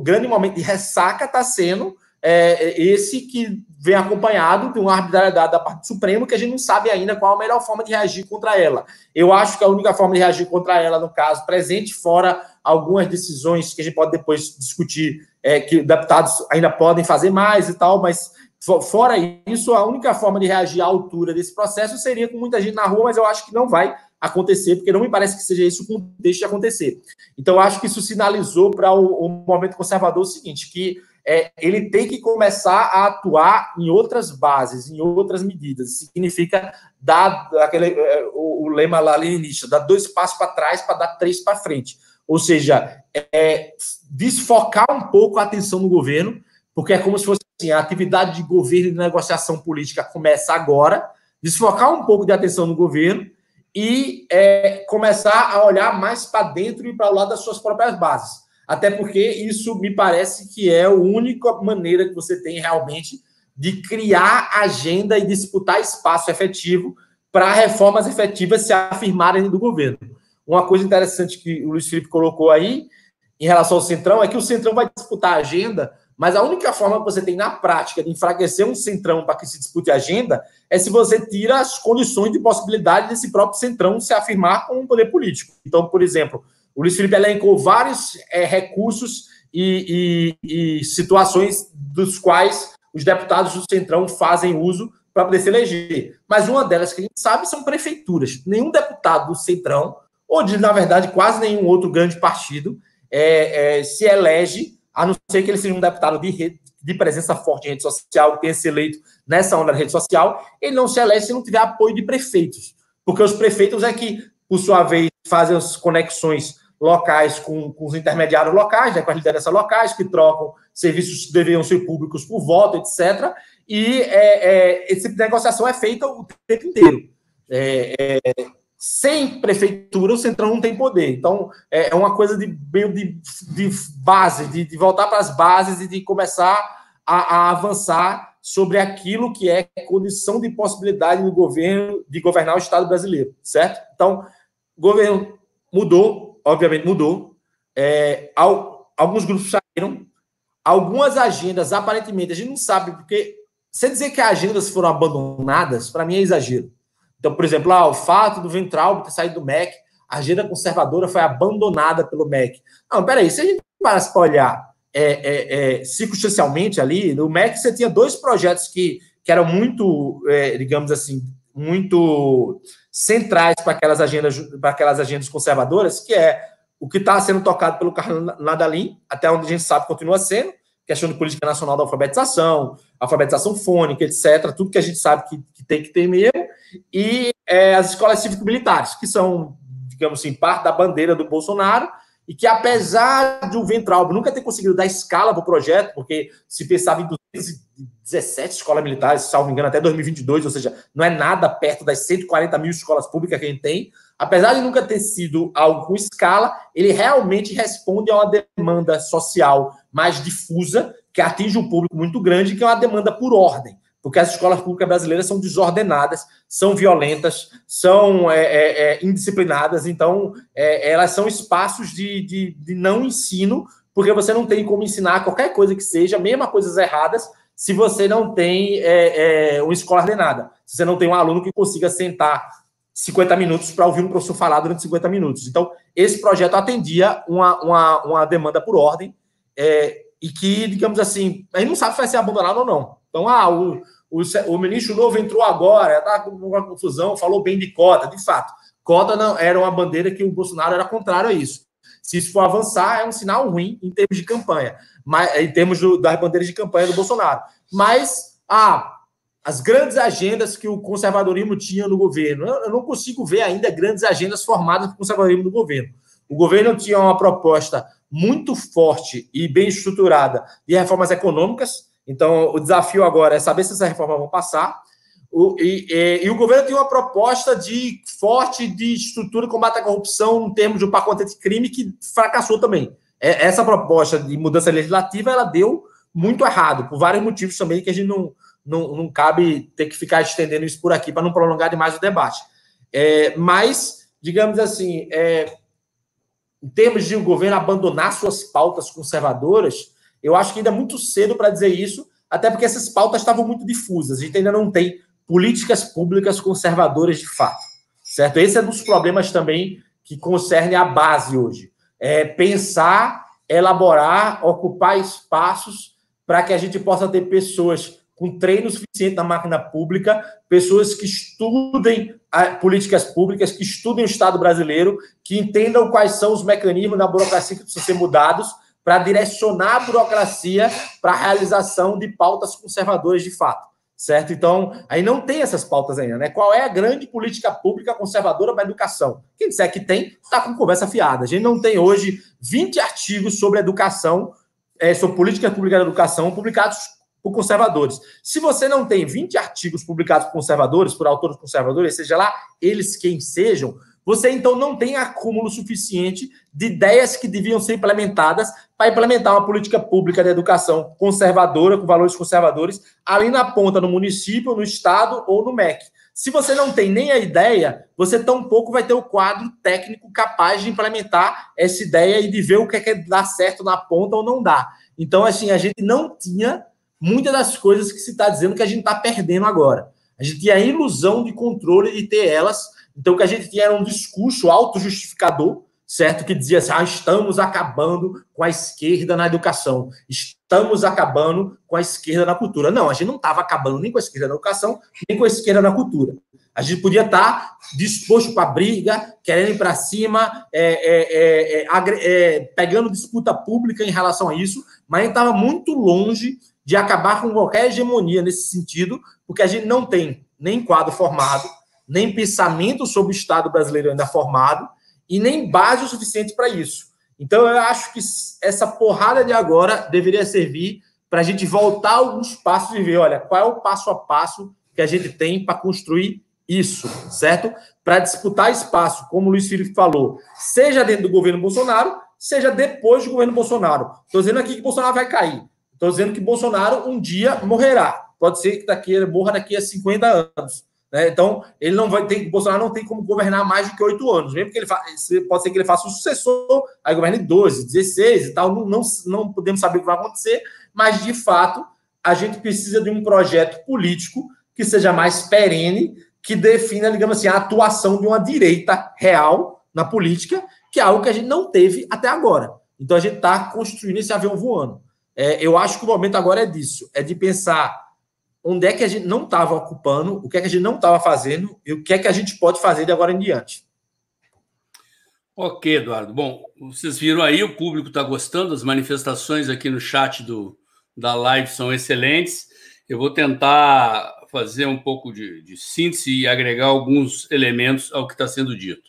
grande momento de ressaca está sendo esse que vem acompanhado de uma arbitrariedade da parte do Supremo, que a gente não sabe ainda qual a melhor forma de reagir contra ela. Eu acho que a única forma de reagir contra ela, no caso presente, fora algumas decisões que a gente pode depois discutir, que deputados ainda podem fazer mais e tal, mas fora isso, a única forma de reagir à altura desse processo seria com muita gente na rua, mas eu acho que não vai acontecer, porque não me parece que seja isso o contexto de acontecer. Então, eu acho que isso sinalizou para o movimento conservador o seguinte, que ele tem que começar a atuar em outras bases, em outras medidas. Significa dar o lema lá leninista, dar 2 passos para trás para dar 3 para frente. Ou seja, desfocar um pouco a atenção no governo, porque é como se fosse assim, a atividade de governo e de negociação política começa agora, desfocar um pouco de atenção no governo e começar a olhar mais para dentro e para o lado das suas próprias bases. Até porque isso me parece que é a única maneira que você tem realmente de criar agenda e disputar espaço efetivo para reformas efetivas se afirmarem do governo. Uma coisa interessante que o Luiz Felipe colocou aí, em relação ao Centrão, é que o Centrão vai disputar a agenda, mas a única forma que você tem na prática de enfraquecer um Centrão para que se dispute a agenda é se você tira as condições de possibilidade desse próprio Centrão se afirmar como um poder político. Então, por exemplo, o Luiz Felipe elencou vários recursos e situações dos quais os deputados do Centrão fazem uso para poder se eleger. Mas uma delas que a gente sabe são prefeituras. Nenhum deputado do Centrão, ou de, na verdade, quase nenhum outro grande partido, se elege, a não ser que ele seja um deputado de presença forte em rede social, que tenha se eleito nessa onda da rede social, ele não se elege se não tiver apoio de prefeitos. Porque os prefeitos é que, por sua vez, fazem as conexões locais com os intermediários locais, né, com as lideranças locais, que trocam serviços que deveriam ser públicos por voto, etc. E esse tipo de negociação é feita o tempo inteiro. Sem prefeitura, o Centrão não tem poder. Então, é uma coisa meio de base, de voltar para as bases e de começar a avançar sobre aquilo que é condição de possibilidade do governo de governar o Estado brasileiro, certo? Então, o governo mudou, obviamente mudou, alguns grupos saíram, algumas agendas, aparentemente, a gente não sabe, porque você dizer que as agendas foram abandonadas, para mim é exagero. Então, por exemplo, o fato do Weintraub ter saído do MEC, a agenda conservadora foi abandonada pelo MEC. Não, peraí, se a gente parasse para olhar circunstancialmente ali, no MEC você tinha 2 projetos que eram muito, digamos assim, muito centrais para aquelas agendas conservadoras, que é o que está sendo tocado pelo Carlos Nadalim, até onde a gente sabe continua sendo, questão de política nacional da alfabetização fônica, etc., tudo que a gente sabe que tem que ter mesmo, e as escolas cívico-militares, que são, digamos assim, parte da bandeira do Bolsonaro, e que, apesar de o Weintraub nunca ter conseguido dar escala para o projeto, porque se pensava em 217 escolas militares, salvo me engano, até 2022, ou seja, não é nada perto das 140 mil escolas públicas que a gente tem, apesar de nunca ter sido algo com escala, ele realmente responde a uma demanda social mais difusa, que atinge um público muito grande, que é uma demanda por ordem, porque as escolas públicas brasileiras são desordenadas, são violentas, são indisciplinadas, então elas são espaços de não ensino, porque você não tem como ensinar qualquer coisa que seja, mesmo coisas erradas, se você não tem uma escola ordenada, se você não tem um aluno que consiga sentar 50 minutos para ouvir um professor falar durante 50 minutos. Então, esse projeto atendia uma demanda por ordem, e que, digamos assim, a gente não sabe se vai ser abandonado ou não. Então, o ministro novo entrou agora, está com uma confusão, falou bem de cota. De fato, cota não era uma bandeira que o Bolsonaro era contrário a isso. Se isso for avançar, é um sinal ruim em termos de campanha, em termos das bandeiras de campanha do Bolsonaro. Mas, as grandes agendas que o conservadorismo tinha no governo, eu não consigo ver ainda grandes agendas formadas pelo conservadorismo do governo. O governo tinha uma proposta muito forte e bem estruturada de reformas econômicas. Então, o desafio agora é saber se essas reformas vão passar. E o governo tem uma proposta forte de estrutura de combate à corrupção em termos de um pacote anticrime que fracassou também. Essa proposta de mudança legislativa, ela deu muito errado, por vários motivos também, que a gente não cabe ter que ficar estendendo isso por aqui para não prolongar demais o debate. Mas, digamos assim, em termos de o governo abandonar suas pautas conservadoras, eu acho que ainda é muito cedo para dizer isso, até porque essas pautas estavam muito difusas. A gente ainda não tem políticas públicas conservadoras de fato, certo? Esse é um dos problemas também que concerne a base hoje. Pensar, elaborar, ocupar espaços para que a gente possa ter pessoas com treino suficiente na máquina pública, pessoas que estudem políticas públicas, que estudem o Estado brasileiro, que entendam quais são os mecanismos da burocracia que precisam ser mudados para direcionar a burocracia para a realização de pautas conservadoras de fato, certo? Então, aí não tem essas pautas ainda, né? Qual é a grande política pública conservadora para a educação? Quem disser que tem, está com conversa fiada. A gente não tem hoje 20 artigos sobre educação, sobre política pública da educação, publicados por conservadores. Se você não tem 20 artigos publicados por conservadores, por autores conservadores, seja lá eles quem sejam, você então não tem acúmulo suficiente de ideias que deviam ser implementadas para implementar uma política pública de educação conservadora, com valores conservadores, ali na ponta, no município, no estado ou no MEC. Se você não tem nem a ideia, você tampouco vai ter o quadro técnico capaz de implementar essa ideia e de ver o que é que dá certo na ponta ou não dá. Então, assim, a gente não tinha muitas das coisas que se está dizendo que a gente está perdendo agora. A gente tinha a ilusão de controle de ter elas. Então, o que a gente tinha era um discurso autojustificador, certo? Que dizia assim, estamos acabando com a esquerda na educação, estamos acabando com a esquerda na cultura. Não, a gente não estava acabando nem com a esquerda na educação, nem com a esquerda na cultura. A gente podia estar disposto para a briga, querendo ir para cima, pegando disputa pública em relação a isso, mas a gente estava muito longe de acabar com qualquer hegemonia nesse sentido, porque a gente não tem nem quadro formado, nem pensamento sobre o Estado brasileiro ainda formado, e nem base o suficiente para isso. Então, eu acho que essa porrada de agora deveria servir para a gente voltar alguns passos e ver, olha, qual é o passo a passo que a gente tem para construir isso, certo? Para disputar espaço, como o Luiz Felipe falou, seja dentro do governo Bolsonaro, seja depois do governo Bolsonaro. Estou dizendo aqui que Bolsonaro vai cair. Estou dizendo que Bolsonaro um dia morrerá. Pode ser que morra daqui a 50 anos, né? Então, ele não vai ter, o Bolsonaro não tem como governar mais do que 8 anos, mesmo que ele pode ser que ele faça um sucessor, aí governe 12, 16 e tal, não podemos saber o que vai acontecer, mas, de fato, a gente precisa de um projeto político que seja mais perene, que defina, digamos assim, a atuação de uma direita real na política, que é algo que a gente não teve até agora. Então, a gente está construindo esse avião voando. Eu acho que o momento agora é disso, é de pensar onde é que a gente não estava ocupando, o que é que a gente não estava fazendo e o que é que a gente pode fazer de agora em diante. Ok, Eduardo. Bom, vocês viram aí, o público está gostando, as manifestações aqui no chat da live são excelentes. Eu vou tentar fazer um pouco de síntese e agregar alguns elementos ao que está sendo dito.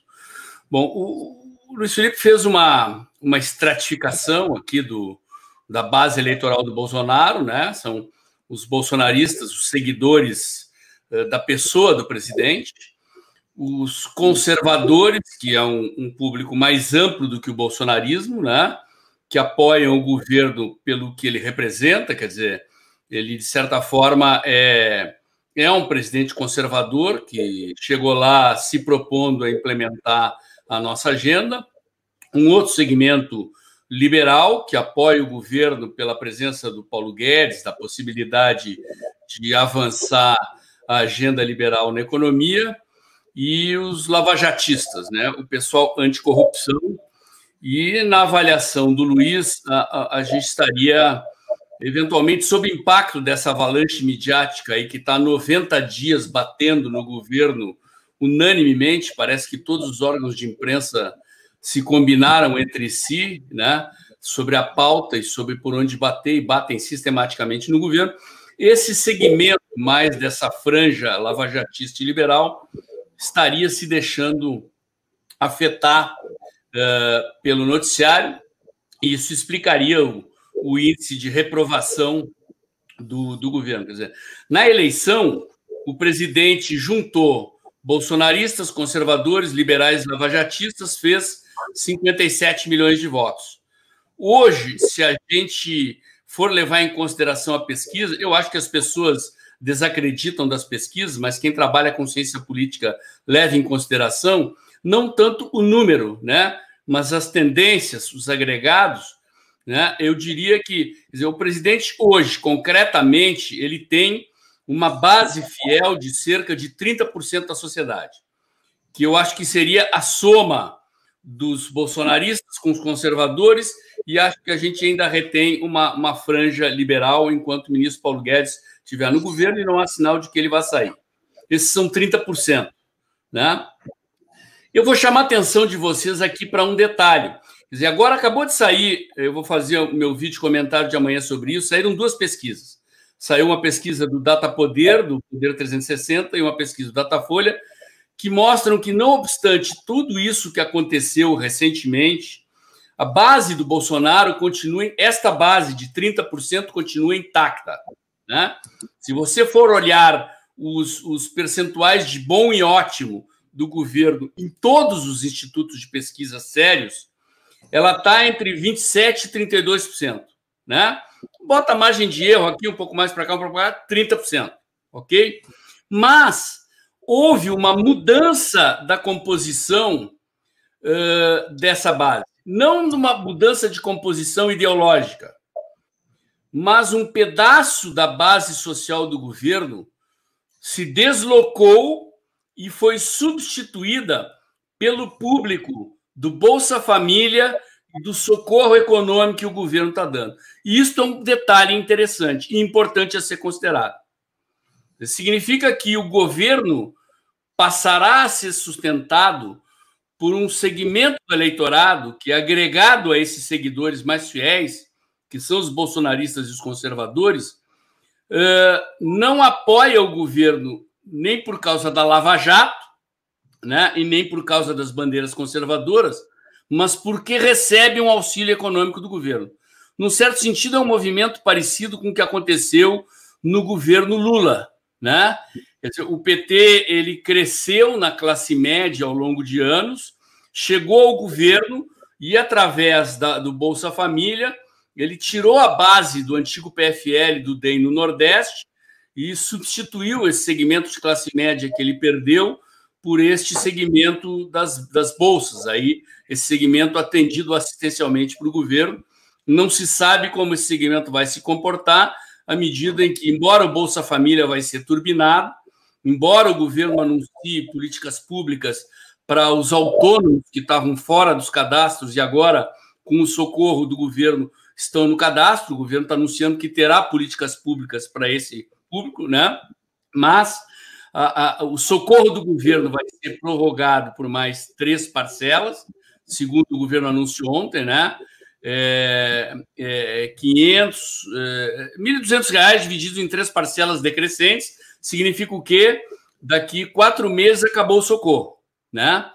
Bom, o Luiz Felipe fez uma estratificação aqui da base eleitoral do Bolsonaro, né? São os bolsonaristas, os seguidores da pessoa do presidente, os conservadores, que é um público mais amplo do que o bolsonarismo, né? Que apoiam o governo pelo que ele representa, quer dizer, ele, de certa forma, é um presidente conservador que chegou lá se propondo a implementar a nossa agenda. Um outro segmento liberal, que apoia o governo pela presença do Paulo Guedes, da possibilidade de avançar a agenda liberal na economia, e os lavajatistas, né? O pessoal anticorrupção. E, na avaliação do Luiz, a gente estaria eventualmente sob impacto dessa avalanche midiática aí que está 90 dias batendo no governo unanimemente. Parece que todos os órgãos de imprensa se combinaram entre si, né, sobre a pauta e sobre por onde bater, e batem sistematicamente no governo. Esse segmento mais dessa franja lavajatista e liberal estaria se deixando afetar pelo noticiário, e isso explicaria o índice de reprovação do governo. Quer dizer, na eleição, o presidente juntou bolsonaristas, conservadores, liberais, lavajatistas, fez 57 milhões de votos. Hoje, se a gente for levar em consideração a pesquisa, eu acho que as pessoas desacreditam das pesquisas, mas quem trabalha com ciência política leva em consideração não tanto o número, né, mas as tendências, os agregados, né? Eu diria que, quer dizer, o presidente hoje, concretamente, ele tem uma base fiel de cerca de 30% da sociedade, que eu acho que seria a soma dos bolsonaristas com os conservadores, e acho que a gente ainda retém uma franja liberal enquanto o ministro Paulo Guedes estiver no governo, e não há sinal de que ele vai sair. Esses são 30%, né? Eu vou chamar a atenção de vocês aqui para um detalhe. Quer dizer, agora acabou de sair, eu vou fazer o meu vídeo comentário de amanhã sobre isso, saíram 2 pesquisas. Saiu uma pesquisa do Datapoder, do Poder 360, e uma pesquisa do Datafolha, que mostram que, não obstante tudo isso que aconteceu recentemente, a base do Bolsonaro continua, esta base de 30% continua intacta, né? Se você for olhar os percentuais de bom e ótimo do governo em todos os institutos de pesquisa sérios, ela está entre 27% e 32%, né? Bota a margem de erro aqui um pouco mais para cá, um pouco para cá, 30%, ok? Mas houve uma mudança da composição dessa base. Não uma mudança de composição ideológica, mas um pedaço da base social do governo se deslocou e foi substituída pelo público do Bolsa Família e do socorro econômico que o governo está dando. E isso é um detalhe interessante e importante a ser considerado. Significa que o governo passará a ser sustentado por um segmento do eleitorado que, agregado a esses seguidores mais fiéis, que são os bolsonaristas e os conservadores, não apoia o governo nem por causa da Lava Jato, né, e nem por causa das bandeiras conservadoras, mas porque recebe um auxílio econômico do governo. Num certo sentido, é um movimento parecido com o que aconteceu no governo Lula, né? Quer dizer, o PT ele cresceu na classe média ao longo de anos, chegou ao governo e, através do Bolsa Família, ele tirou a base do antigo PFL, do DEM no Nordeste, e substituiu esse segmento de classe média que ele perdeu por este segmento das bolsas, aí, esse segmento atendido assistencialmente para o governo. Não se sabe como esse segmento vai se comportar à medida em que, embora o Bolsa Família vai ser turbinado, embora o governo anuncie políticas públicas para os autônomos que estavam fora dos cadastros e agora, com o socorro do governo, estão no cadastro, o governo está anunciando que terá políticas públicas para esse público, né? Mas o socorro do governo vai ser prorrogado por mais 3 parcelas, segundo o governo anunciou ontem, né? R$ 1.200 divididos em 3 parcelas decrescentes, significa o quê? Daqui 4 meses acabou o socorro, né?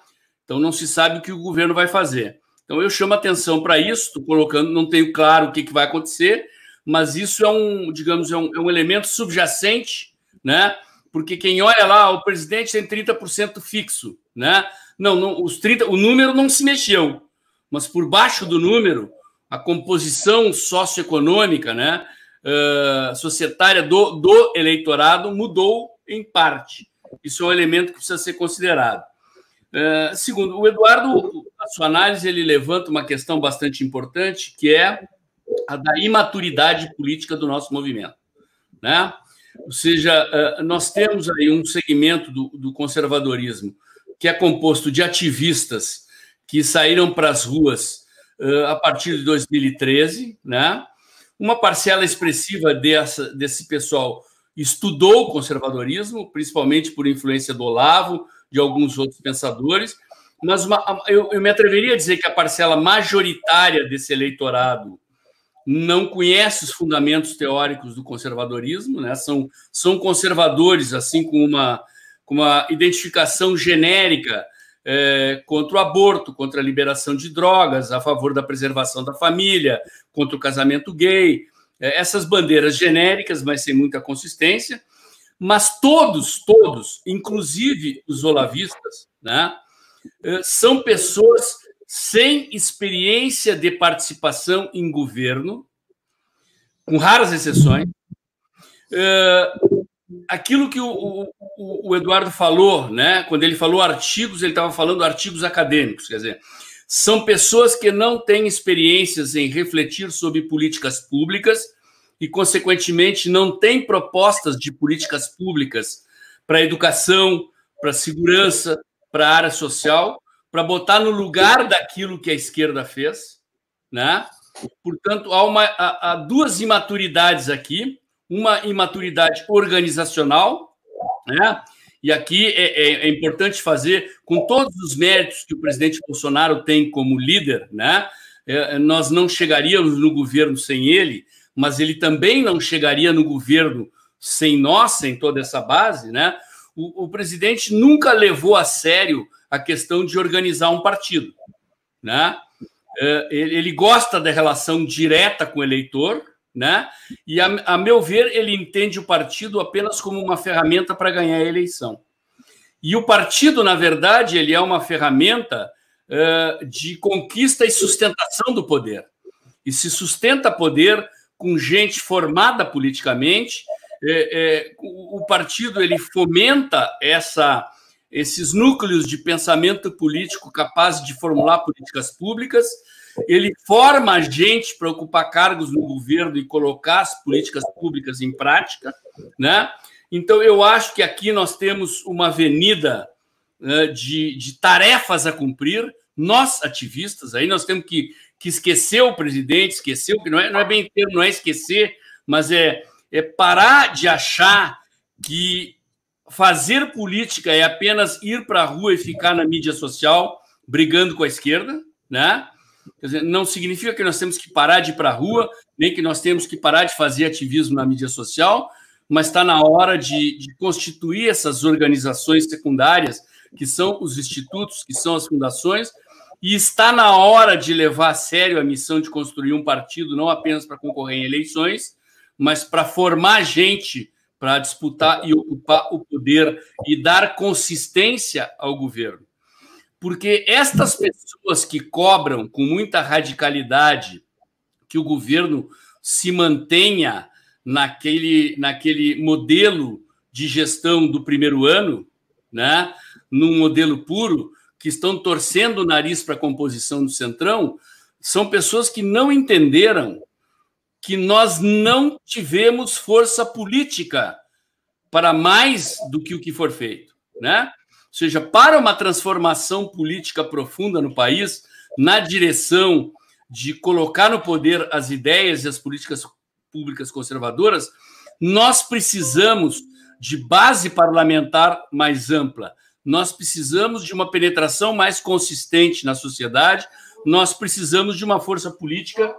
Então não se sabe o que o governo vai fazer. Então eu chamo atenção para isso, estou colocando, não tenho claro o que vai acontecer, mas isso é digamos, é um elemento subjacente, né? Porque quem olha lá, o presidente tem 30% fixo, né? Não, o número não se mexeu, mas por baixo do número, a composição socioeconômica, né, societária do eleitorado mudou em parte. Isso é um elemento que precisa ser considerado. Segundo, o Eduardo, na sua análise, ele levanta uma questão bastante importante, que é a da imaturidade política do nosso movimento, né? Ou seja, nós temos aí um segmento do conservadorismo que é composto de ativistas que saíram para as ruas a partir de 2013, né? Uma parcela expressiva desse pessoal estudou o conservadorismo, principalmente por influência do Olavo, de alguns outros pensadores, mas eu me atreveria a dizer que a parcela majoritária desse eleitorado não conhece os fundamentos teóricos do conservadorismo, né? São conservadores, assim, com uma identificação genérica contra o aborto, contra a liberação de drogas, a favor da preservação da família, contra o casamento gay, essas bandeiras genéricas, mas sem muita consistência, mas todos, inclusive os olavistas, né, são pessoas sem experiência de participação em governo, com raras exceções. Aquilo que o Eduardo falou, né? Quando ele falou artigos, ele estava falando artigos acadêmicos, quer dizer, são pessoas que não têm experiências em refletir sobre políticas públicas e, consequentemente, não têm propostas de políticas públicas para a educação, para a segurança, para a área social, para botar no lugar daquilo que a esquerda fez, né? Portanto, há 2 imaturidades aqui. Uma imaturidade organizacional, né? E aqui é importante fazer, com todos os méritos que o presidente Bolsonaro tem como líder, né? Nós não chegaríamos no governo sem ele, mas ele também não chegaria no governo sem nós, sem toda essa base, né? O presidente nunca levou a sério a questão de organizar um partido, né? Ele gosta da relação direta com o eleitor, né? E, a meu ver, ele entende o partido apenas como uma ferramenta para ganhar a eleição. E o partido, na verdade, ele é uma ferramenta de conquista e sustentação do poder. E se sustenta poder com gente formada politicamente. O partido ele fomenta esses núcleos de pensamento político capazes de formular políticas públicas. Ele forma a gente para ocupar cargos no governo e colocar as políticas públicas em prática, né? Então, eu acho que aqui nós temos uma avenida de tarefas a cumprir, nós, ativistas, aí nós temos que esquecer o presidente, esquecer o que não é bem termo, não é esquecer, mas é parar de achar que fazer política é apenas ir para a rua e ficar na mídia social brigando com a esquerda, né? Quer dizer, não significa que nós temos que parar de ir para a rua, nem que nós temos que parar de fazer ativismo na mídia social, mas está na hora de constituir essas organizações secundárias, que são os institutos, que são as fundações, e está na hora de levar a sério a missão de construir um partido, não apenas para concorrer em eleições, mas para formar gente para disputar e ocupar o poder e dar consistência ao governo. Porque estas pessoas que cobram com muita radicalidade que o governo se mantenha naquele modelo de gestão do primeiro ano, né, num modelo puro, que estão torcendo o nariz para a composição do Centrão, são pessoas que não entenderam que nós não tivemos força política para mais do que o que for feito, né? Ou seja, para uma transformação política profunda no país, na direção de colocar no poder as ideias e as políticas públicas conservadoras, nós precisamos de base parlamentar mais ampla, nós precisamos de uma penetração mais consistente na sociedade, nós precisamos de uma força política,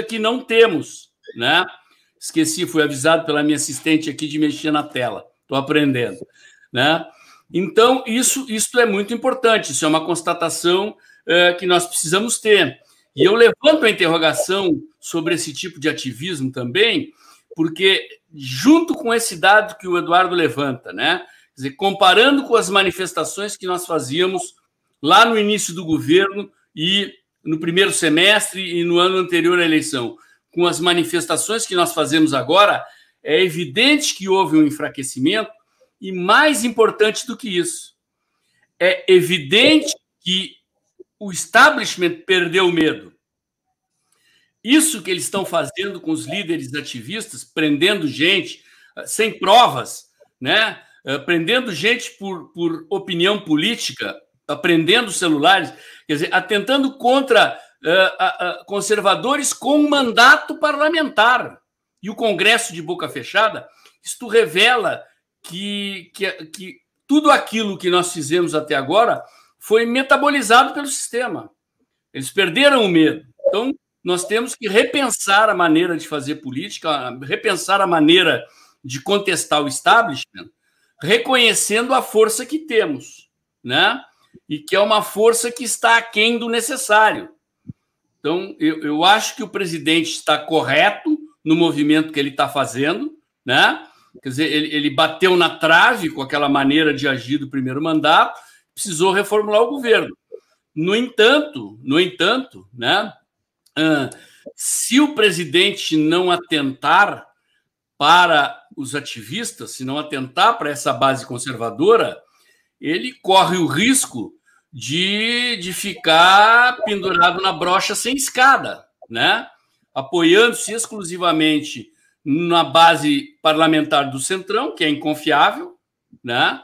que não temos, né? Esqueci, fui avisado pela minha assistente aqui de mexer na tela, estou aprendendo, né? Então, isso é muito importante, isso é uma constatação que nós precisamos ter. E eu levanto a interrogação sobre esse tipo de ativismo também, porque, junto com esse dado que o Eduardo levanta, né? Quer dizer, comparando com as manifestações que nós fazíamos lá no início do governo e no primeiro semestre e no ano anterior à eleição, com as manifestações que nós fazemos agora, é evidente que houve um enfraquecimento e, mais importante do que isso, é evidente que o establishment perdeu o medo. Isso que eles estão fazendo com os líderes ativistas, prendendo gente sem provas, né? Prendendo gente por opinião política, prendendo celulares, quer dizer, atentando contra conservadores com mandato parlamentar. E o Congresso de boca fechada, isto revela que tudo aquilo que nós fizemos até agora foi metabolizado pelo sistema. Eles perderam o medo. Então, nós temos que repensar a maneira de fazer política, repensar a maneira de contestar o establishment, reconhecendo a força que temos, né? E que é uma força que está aquém do necessário. Então, eu acho que o presidente está correto no movimento que ele está fazendo, né? Quer dizer, ele bateu na trave com aquela maneira de agir do primeiro mandato, precisou reformular o governo. No entanto, né? Se o presidente não atentar para os ativistas, se não atentar para essa base conservadora, ele corre o risco de ficar pendurado na brocha sem escada, né? Apoiando-se exclusivamente na base parlamentar do Centrão, que é inconfiável, né?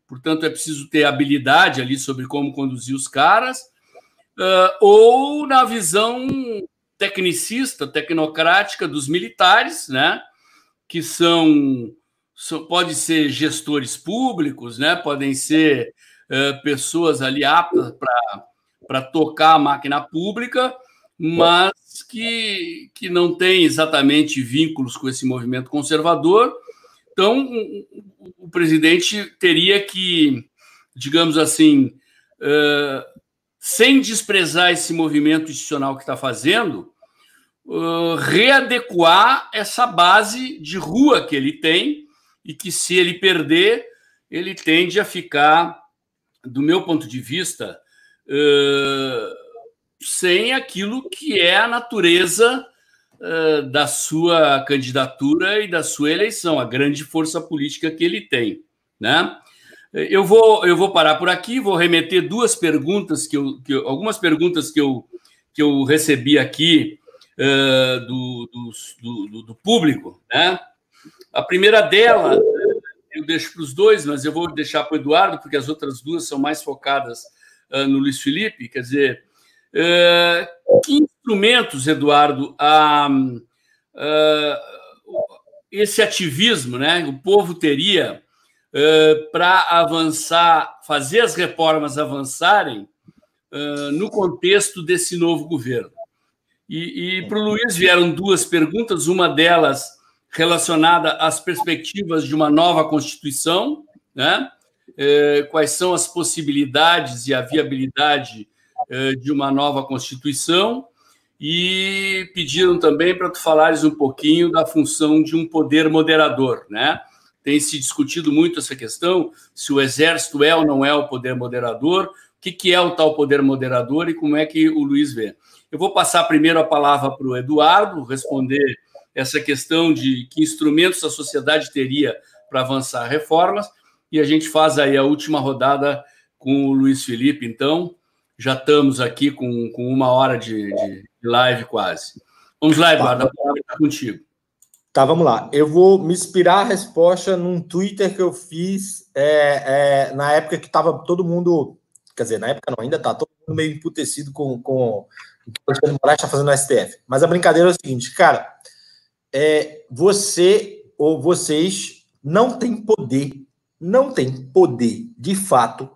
Portanto, é preciso ter habilidade ali sobre como conduzir os caras, ou na visão tecnicista, tecnocrática dos militares, né? Que podem ser gestores públicos, né? Podem ser pessoas ali aptas para tocar a máquina pública, mas que não têm exatamente vínculos com esse movimento conservador. Então, o presidente teria que, digamos assim, sem desprezar esse movimento institucional que está fazendo, readequar essa base de rua que ele tem e que, se ele perder, ele tende a ficar, do meu ponto de vista, sem aquilo que é a natureza da sua candidatura e da sua eleição, a grande força política que ele tem, né? Eu vou parar por aqui, vou remeter duas perguntas algumas perguntas que eu recebi aqui do público, né? A primeira dela eu deixo para os dois, mas eu vou deixar para o Eduardo, porque as outras duas são mais focadas no Luiz Felipe. Quer dizer, que instrumentos, Eduardo, esse ativismo, né, o povo teria para avançar, fazer as reformas avançarem no contexto desse novo governo? E para o Luiz vieram duas perguntas, uma delas relacionada às perspectivas de uma nova Constituição, né? Quais são as possibilidades e a viabilidade de uma nova Constituição, e pediram também para tu falares um pouquinho da função de um poder moderador, né? Tem se discutido muito essa questão, se o Exército é ou não é o poder moderador, o que é o tal poder moderador e como é que o Luiz vê. Eu vou passar primeiro a palavra para o Eduardo, responder essa questão de que instrumentos a sociedade teria para avançar reformas, e a gente faz aí a última rodada com o Luiz Felipe. Então, já estamos aqui com 1 hora de live quase. Vamos lá, Eduardo, a palavra está contigo. Tá, vamos lá. Eu vou me inspirar a resposta num Twitter que eu fiz na época que estava todo mundo... Quer dizer, na época não, ainda está todo mundo meio emputecido com o que o Alexandre de Moraes está fazendo no STF. Mas a brincadeira é o seguinte, cara, você ou vocês não têm poder, de fato,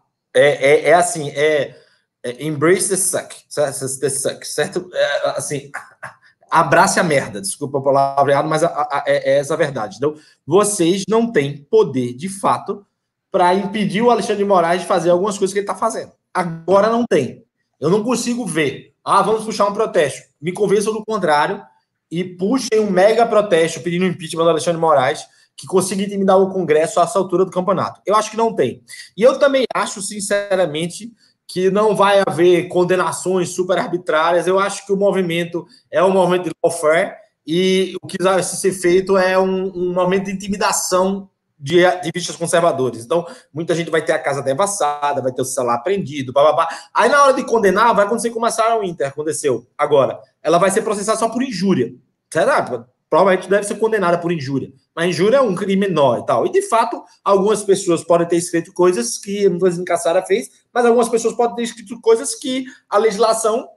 embrace the suck, certo? Assim, abrace a merda, desculpa a palavra errada, mas é essa a verdade. Então, vocês não têm poder, de fato, para impedir o Alexandre de Moraes de fazer algumas coisas que ele está fazendo. Agora não tem. Eu não consigo ver. Vamos puxar um protesto. Me convençam do contrário e puxem um mega protesto pedindo o impeachment do Alexandre de Moraes que consiga intimidar o Congresso a essa altura do campeonato. Eu acho que não tem. E eu também acho, sinceramente, que não vai haver condenações super arbitrárias. Eu acho que o movimento é um movimento de lawfare e o que vai ser feito é um movimento de intimidação de ativistas conservadores. Então, muita gente vai ter a casa devassada, vai ter o celular apreendido, bababá. Aí, na hora de condenar, vai acontecer como a Sarah Winter aconteceu agora. Ela vai ser processada só por injúria. Será? Provavelmente deve ser condenada por injúria. Mas injúria é um crime menor e tal. E, de fato, algumas pessoas podem ter escrito coisas que, não estou dizendo que a Sarah fez, mas algumas pessoas podem ter escrito coisas que a legislação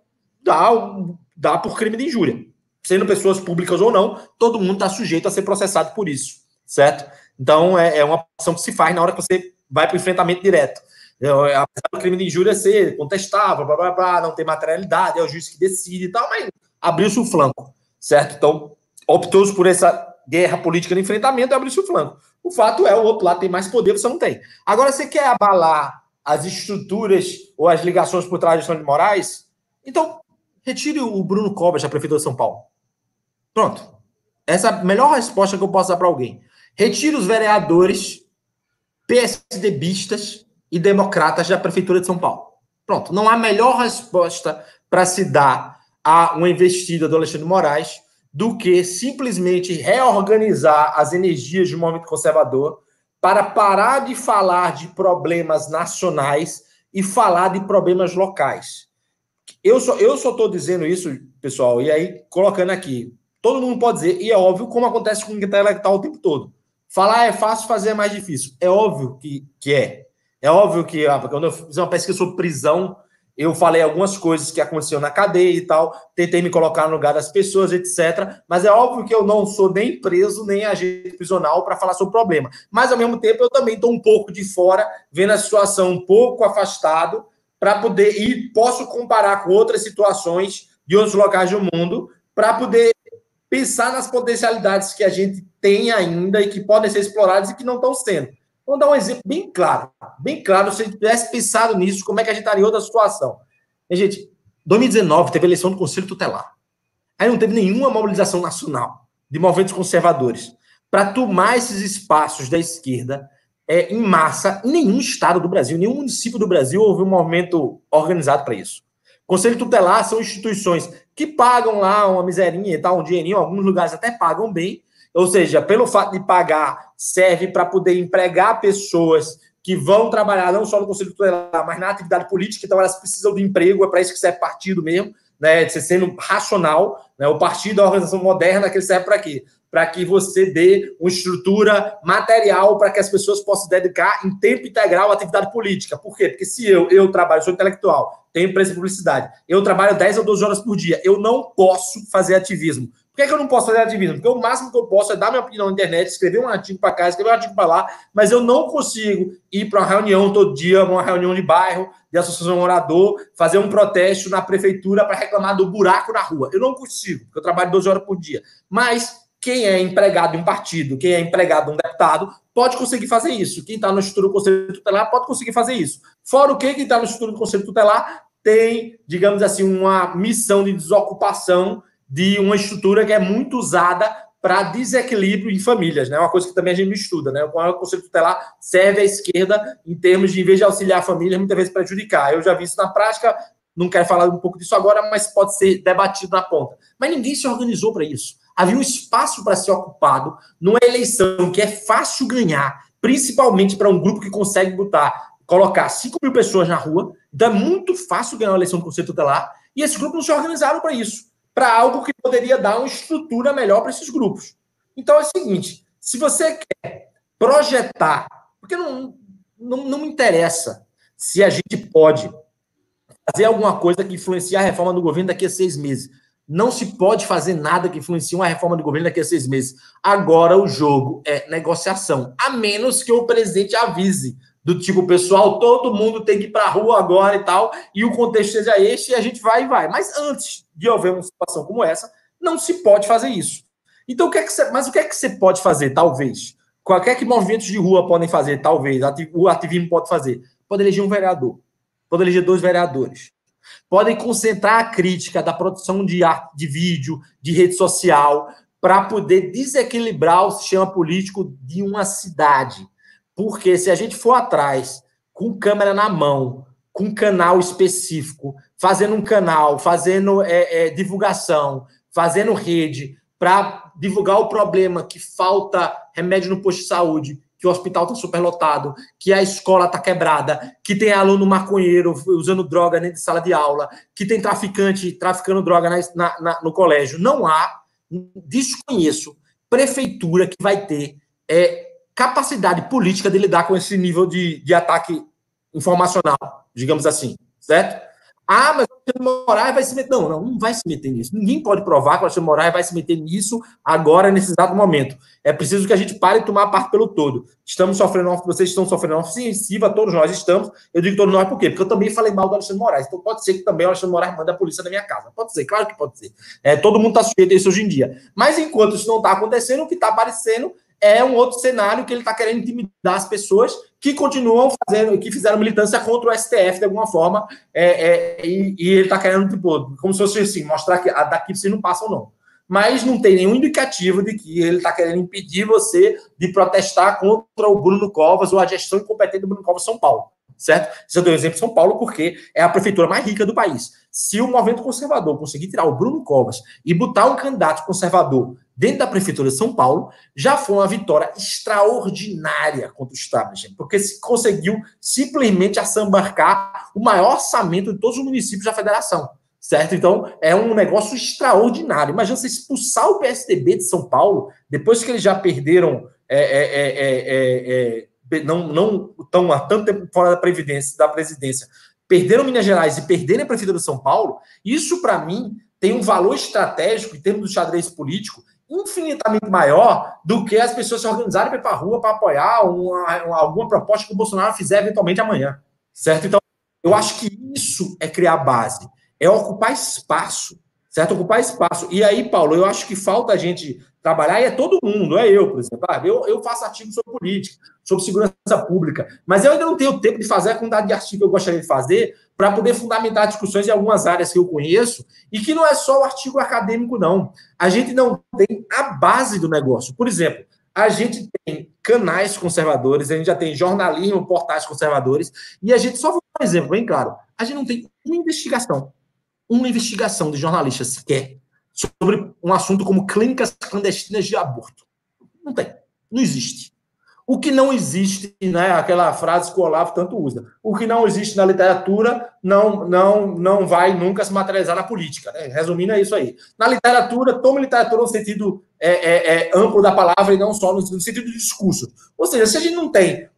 dá por crime de injúria. Sendo pessoas públicas ou não, todo mundo está sujeito a ser processado por isso, certo? Então, é uma ação que se faz na hora que você vai para o enfrentamento direto. Apesar do crime de injúria ser contestável, blá, blá, blá, não ter materialidade, é o juiz que decide e tal, mas abriu-se o flanco, certo? Então, optou-se por essa guerra política de enfrentamento e abriu-se o flanco. O fato é, o outro lado tem mais poder, você não tem. Agora, você quer abalar as estruturas ou as ligações por trás de Alexandre de Moraes? Então, retire o Bruno Covas da Prefeitura de São Paulo. Pronto. Essa é a melhor resposta que eu posso dar para alguém. Retire os vereadores PSDBistas e democratas da Prefeitura de São Paulo. Pronto. Não há melhor resposta para se dar a uma investida do Alexandre de Moraes do que simplesmente reorganizar as energias do movimento conservador para parar de falar de problemas nacionais e falar de problemas locais. Eu só estou dizendo isso, pessoal, e aí colocando aqui. Todo mundo pode dizer, e é óbvio, como acontece com o intelectual o tempo todo. Falar é fácil, fazer é mais difícil. É óbvio que é. É óbvio que, quando eu fiz uma pesquisa sobre prisão, eu falei algumas coisas que aconteceram na cadeia e tal, tentei me colocar no lugar das pessoas, etc. Mas é óbvio que eu não sou nem preso, nem agente prisional para falar sobre o problema. Mas, ao mesmo tempo, eu também estou um pouco de fora, vendo a situação um pouco afastado, para poder ir, posso comparar com outras situações de outros locais do mundo, para poder pensar nas potencialidades que a gente tem ainda e que podem ser exploradas e que não estão sendo. Vamos dar um exemplo bem claro. Bem claro, se a gente tivesse pensado nisso, como é que a gente estaria em outra situação. E, gente, 2019 teve eleição do Conselho Tutelar. Aí não teve nenhuma mobilização nacional de movimentos conservadores para tomar esses espaços da esquerda em massa. Em nenhum estado do Brasil, nenhum município do Brasil houve um movimento organizado para isso. Conselho Tutelar são instituições que pagam lá uma miserinha e tal, um dinheirinho, em alguns lugares até pagam bem, ou seja, pelo fato de pagar, serve para poder empregar pessoas que vão trabalhar não só no Conselho Tutelar, mas na atividade política, então elas precisam de emprego, é para isso que serve partido mesmo, né, de ser sendo racional, né, o partido é uma organização moderna que ele serve para quê? Para que você dê uma estrutura material para que as pessoas possam se dedicar em tempo integral à atividade política. Por quê? Porque se eu trabalho, sou intelectual, tenho empresa de publicidade, eu trabalho 10 ou 12 horas por dia, eu não posso fazer ativismo. Por que eu não posso fazer ativismo? Porque o máximo que eu posso é dar minha opinião na internet, escrever um artigo para cá, escrever um artigo para lá, mas eu não consigo ir para uma reunião todo dia, uma reunião de bairro, de associação morador, fazer um protesto na prefeitura para reclamar do buraco na rua. Eu não consigo, porque eu trabalho 12 horas por dia. Mas quem é empregado de um partido, quem é empregado de um deputado, pode conseguir fazer isso. Quem está no estrutura do Conselho Tutelar pode conseguir fazer isso. Fora o quem está no estrutura do Conselho Tutelar tem, digamos assim, uma missão de desocupação de uma estrutura que é muito usada para desequilíbrio em famílias, né? Uma coisa que também a gente não estuda, né? O Conselho Tutelar serve à esquerda em termos de, em vez de auxiliar a família, muitas vezes prejudicar. Eu já vi isso na prática, não quero falar um pouco disso agora, mas pode ser debatido na ponta. Mas ninguém se organizou para isso. Havia um espaço para ser ocupado numa eleição que é fácil ganhar, principalmente para um grupo que consegue colocar 5 mil pessoas na rua. Então é muito fácil ganhar uma eleição do Conselho Tutelar, e esses grupos não se organizaram para isso, para algo que poderia dar uma estrutura melhor para esses grupos. Então é o seguinte, se você quer projetar, porque não me interessa se a gente pode fazer alguma coisa que influencie a reforma do governo daqui a 6 meses. Não se pode fazer nada que influencie uma reforma do governo daqui a 6 meses. Agora o jogo é negociação, a menos que o presidente avise, do tipo, pessoal, todo mundo tem que ir para a rua agora e tal, e o contexto seja este, e a gente vai e vai. Mas antes de haver uma situação como essa, não se pode fazer isso. Então, o que é que você pode fazer, talvez? Qualquer que movimentos de rua podem fazer, talvez, o ativismo pode fazer. Pode eleger um vereador, pode eleger 2 vereadores. Podem concentrar a crítica da produção de arte, de vídeo, de rede social, para poder desequilibrar o sistema político de uma cidade. Porque se a gente for atrás, com câmera na mão, com canal específico, fazendo um canal, fazendo divulgação, fazendo rede, para divulgar o problema que falta remédio no posto de saúde, que o hospital está superlotado, que a escola está quebrada, que tem aluno maconheiro usando droga dentro de sala de aula, que tem traficante traficando droga no colégio. Não há, desconheço, prefeitura que vai ter capacidade política de lidar com esse nível de ataque informacional, digamos assim, certo? Ah, mas o Alexandre Moraes vai se meter... Não vai se meter nisso. Ninguém pode provar que o Alexandre Moraes vai se meter nisso agora, nesse exato momento. É preciso que a gente pare de tomar parte pelo todo. Vocês estão sofrendo uma ofensiva, todos nós estamos. Eu digo todos nós por quê? Porque eu também falei mal do Alexandre Moraes. Então pode ser que também o Alexandre Moraes mande a polícia na minha casa. Pode ser, claro que pode ser. Todo mundo está sujeito a isso hoje em dia. Mas enquanto isso não está acontecendo, o que está aparecendo é um outro cenário que ele está querendo intimidar as pessoas que continuam fazendo, que fizeram militância contra o STF de alguma forma, e ele está querendo, tipo, como se fosse assim, mostrar que daqui você não passa ou não. Mas não tem nenhum indicativo de que ele está querendo impedir você de protestar contra o Bruno Covas ou a gestão incompetente do Bruno Covas São Paulo, certo? Isso eu dou um exemplo de São Paulo porque é a prefeitura mais rica do país. Se o movimento conservador conseguir tirar o Bruno Covas e botar um candidato conservador dentro da prefeitura de São Paulo, já foi uma vitória extraordinária contra o establishment, porque se conseguiu simplesmente assambarcar o maior orçamento de todos os municípios da federação, certo? Então, é um negócio extraordinário. Imagina você expulsar o PSDB de São Paulo, depois que eles já perderam, não estão há tanto tempo fora da presidência, perderam Minas Gerais e perderam a prefeitura de São Paulo. Isso, para mim, tem um valor estratégico, em termos do xadrez político, infinitamente maior do que as pessoas se organizarem para ir para a rua para apoiar alguma proposta que o Bolsonaro fizer eventualmente amanhã, certo? Então, eu acho que isso é criar base, é ocupar espaço, certo? Ocupar espaço. E aí, Paulo, eu acho que falta a gente trabalhar, e é todo mundo, é eu, por exemplo. Eu faço artigos sobre política, sobre segurança pública, mas eu ainda não tenho tempo de fazer a quantidade de artigos que eu gostaria de fazer para poder fundamentar discussões em algumas áreas que eu conheço, e que não é só o artigo acadêmico, não. A gente não tem a base do negócio. Por exemplo, a gente tem canais conservadores, a gente já tem jornalismo, portais conservadores, e a gente, só vou dar um exemplo bem claro, a gente não tem uma investigação de jornalistas sequer sobre um assunto como clínicas clandestinas de aborto. Não tem. Não existe. O que não existe, né, aquela frase que o Olavo tanto usa, o que não existe na literatura não vai nunca se materializar na política. Né? Resumindo, é isso aí. Na literatura, tome literatura no sentido amplo da palavra e não só no sentido de discurso. Ou seja, se a gente não tem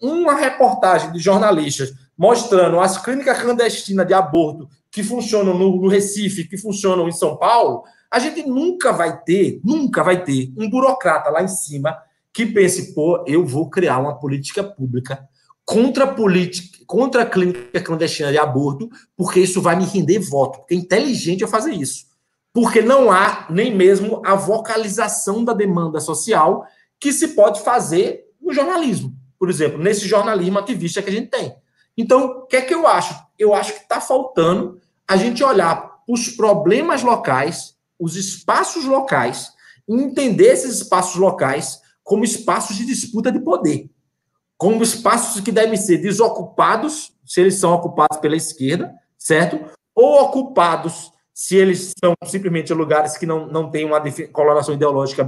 uma reportagem de jornalistas mostrando as clínicas clandestinas de aborto que funcionam no Recife, que funcionam em São Paulo, a gente nunca vai ter um burocrata lá em cima que pense, eu vou criar uma política pública contra a clínica clandestina de aborto, porque isso vai me render voto. Porque é inteligente eu fazer isso. Porque não há nem mesmo a vocalização da demanda social que se pode fazer no jornalismo. Por exemplo, nesse jornalismo ativista que a gente tem. Então, o que é que eu acho? Eu acho que está faltando a gente olhar os problemas locais, os espaços locais, e entender esses espaços locais como espaços de disputa de poder, como espaços que devem ser desocupados, se eles são ocupados pela esquerda, certo? Ou ocupados, se eles são simplesmente lugares que não têm uma coloração ideológica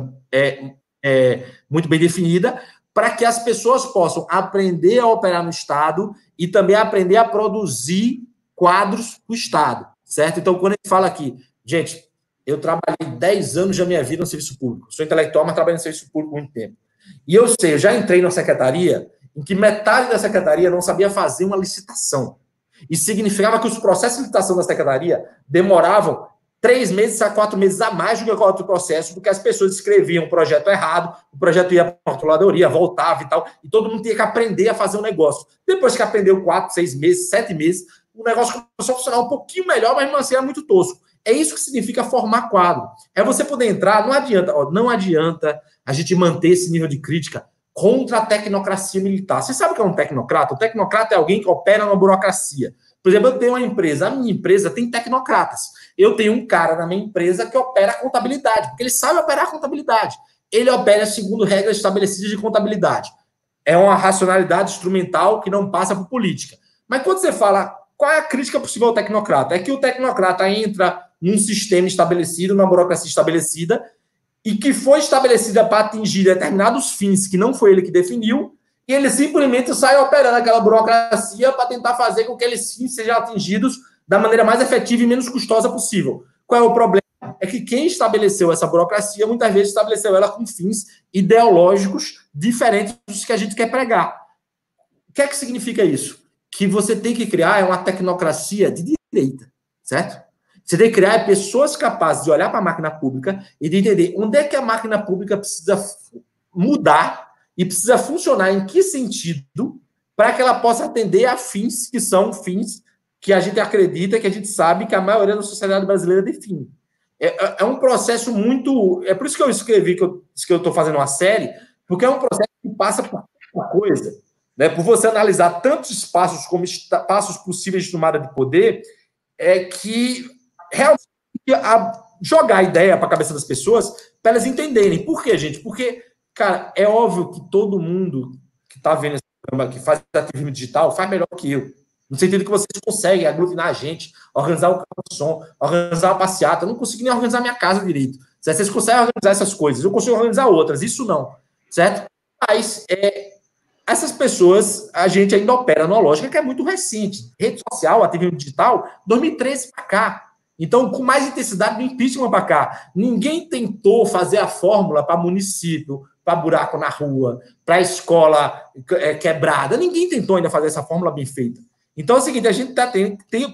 muito bem definida, para que as pessoas possam aprender a operar no Estado e também aprender a produzir quadros do Estado, certo? Então, quando a gente fala aqui, gente, eu trabalhei 10 anos da minha vida no serviço público, sou intelectual, mas trabalhei no serviço público há muito tempo. E eu sei, eu já entrei na secretaria em que metade da secretaria não sabia fazer uma licitação. Isso significava que os processos de licitação da secretaria demoravam 3 meses a 4 meses a mais do que qualquer outro processo, porque as pessoas escreviam o projeto errado, o projeto ia para a controladoria, voltava e tal, e todo mundo tinha que aprender a fazer um negócio. Depois que aprendeu 4, 6 meses, 7 meses, o negócio começou a funcionar um pouquinho melhor, mas mesmo assim era muito tosco. É isso que significa formar quadro. É você poder entrar, não adianta a gente manter esse nível de crítica contra a tecnocracia militar. Você sabe o que é um tecnocrata? O tecnocrata é alguém que opera na burocracia. Por exemplo, eu tenho uma empresa, a minha empresa tem tecnocratas. Eu tenho um cara na minha empresa que opera a contabilidade, porque ele sabe operar a contabilidade. Ele opera segundo regras estabelecidas de contabilidade. É uma racionalidade instrumental que não passa por política. Mas quando você fala, qual é a crítica possível ao tecnocrata? É que o tecnocrata entra num sistema estabelecido, numa burocracia estabelecida, e que foi estabelecida para atingir determinados fins que não foi ele que definiu, e ele simplesmente sai operando aquela burocracia para tentar fazer com que aqueles fins sejam atingidos da maneira mais efetiva e menos custosa possível. Qual é o problema? É que quem estabeleceu essa burocracia, muitas vezes estabeleceu ela com fins ideológicos diferentes dos que a gente quer pregar. O que é que significa isso? Que você tem que criar uma tecnocracia de direita, certo? Você tem que criar pessoas capazes de olhar para a máquina pública e de entender onde é que a máquina pública precisa mudar e precisa funcionar em que sentido para que ela possa atender a fins que são fins que a gente acredita, que a gente sabe que a maioria da sociedade brasileira define. É um processo muito... É por isso que eu escrevi que eu estou fazendo uma série, porque é um processo que passa por uma coisa, né? Por você analisar tantos espaços como espaços possíveis de tomada de poder, é que realmente jogar a ideia para a cabeça das pessoas para elas entenderem. Por quê, gente? Porque, cara, é óbvio que todo mundo que está vendo esse programa, que faz ativismo digital, faz melhor que eu. No sentido que vocês conseguem aglutinar a gente, organizar o carro de som, organizar a passeata. Eu não consigo nem organizar minha casa direito. Certo? Vocês conseguem organizar essas coisas. Eu consigo organizar outras. Isso não. Certo? Mas essas pessoas, a gente ainda opera numa lógica que é muito recente. Rede social, ativismo digital, 2013 para cá. Então, com mais intensidade do impeachment para cá. Ninguém tentou fazer a fórmula para município, para buraco na rua, para escola quebrada. Ninguém tentou ainda fazer essa fórmula bem feita. Então é o seguinte, a gente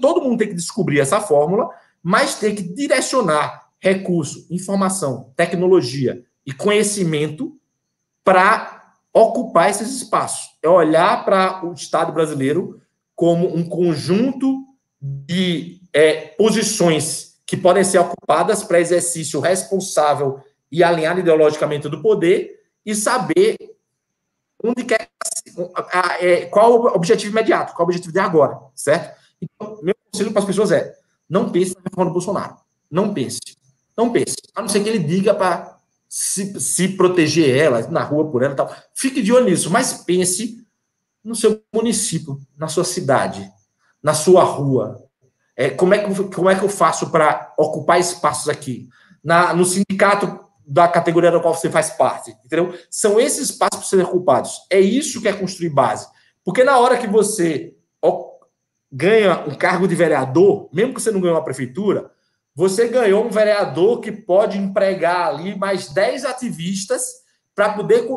todo mundo tem que descobrir essa fórmula, mas tem que direcionar recurso, informação, tecnologia e conhecimento para ocupar esses espaços. É olhar para o Estado brasileiro como um conjunto de posições que podem ser ocupadas para exercício responsável e alinhado ideologicamente do poder e saber onde quer qual o objetivo imediato, qual o objetivo de agora, certo? Então, meu conselho para as pessoas é: não pense na reforma do Bolsonaro. Não pense. Não pense. A não ser que ele diga para se proteger ela, na rua por ela e tal. Fique de olho nisso, mas pense no seu município, na sua cidade, na sua rua. Como é que eu faço para ocupar espaços aqui? No sindicato da categoria da qual você faz parte, entendeu? São esses espaços para serem ocupados. É isso que é construir base. Porque na hora que você ganha um cargo de vereador, mesmo que você não ganhou uma prefeitura, você ganhou um vereador que pode empregar ali mais 10 ativistas para poder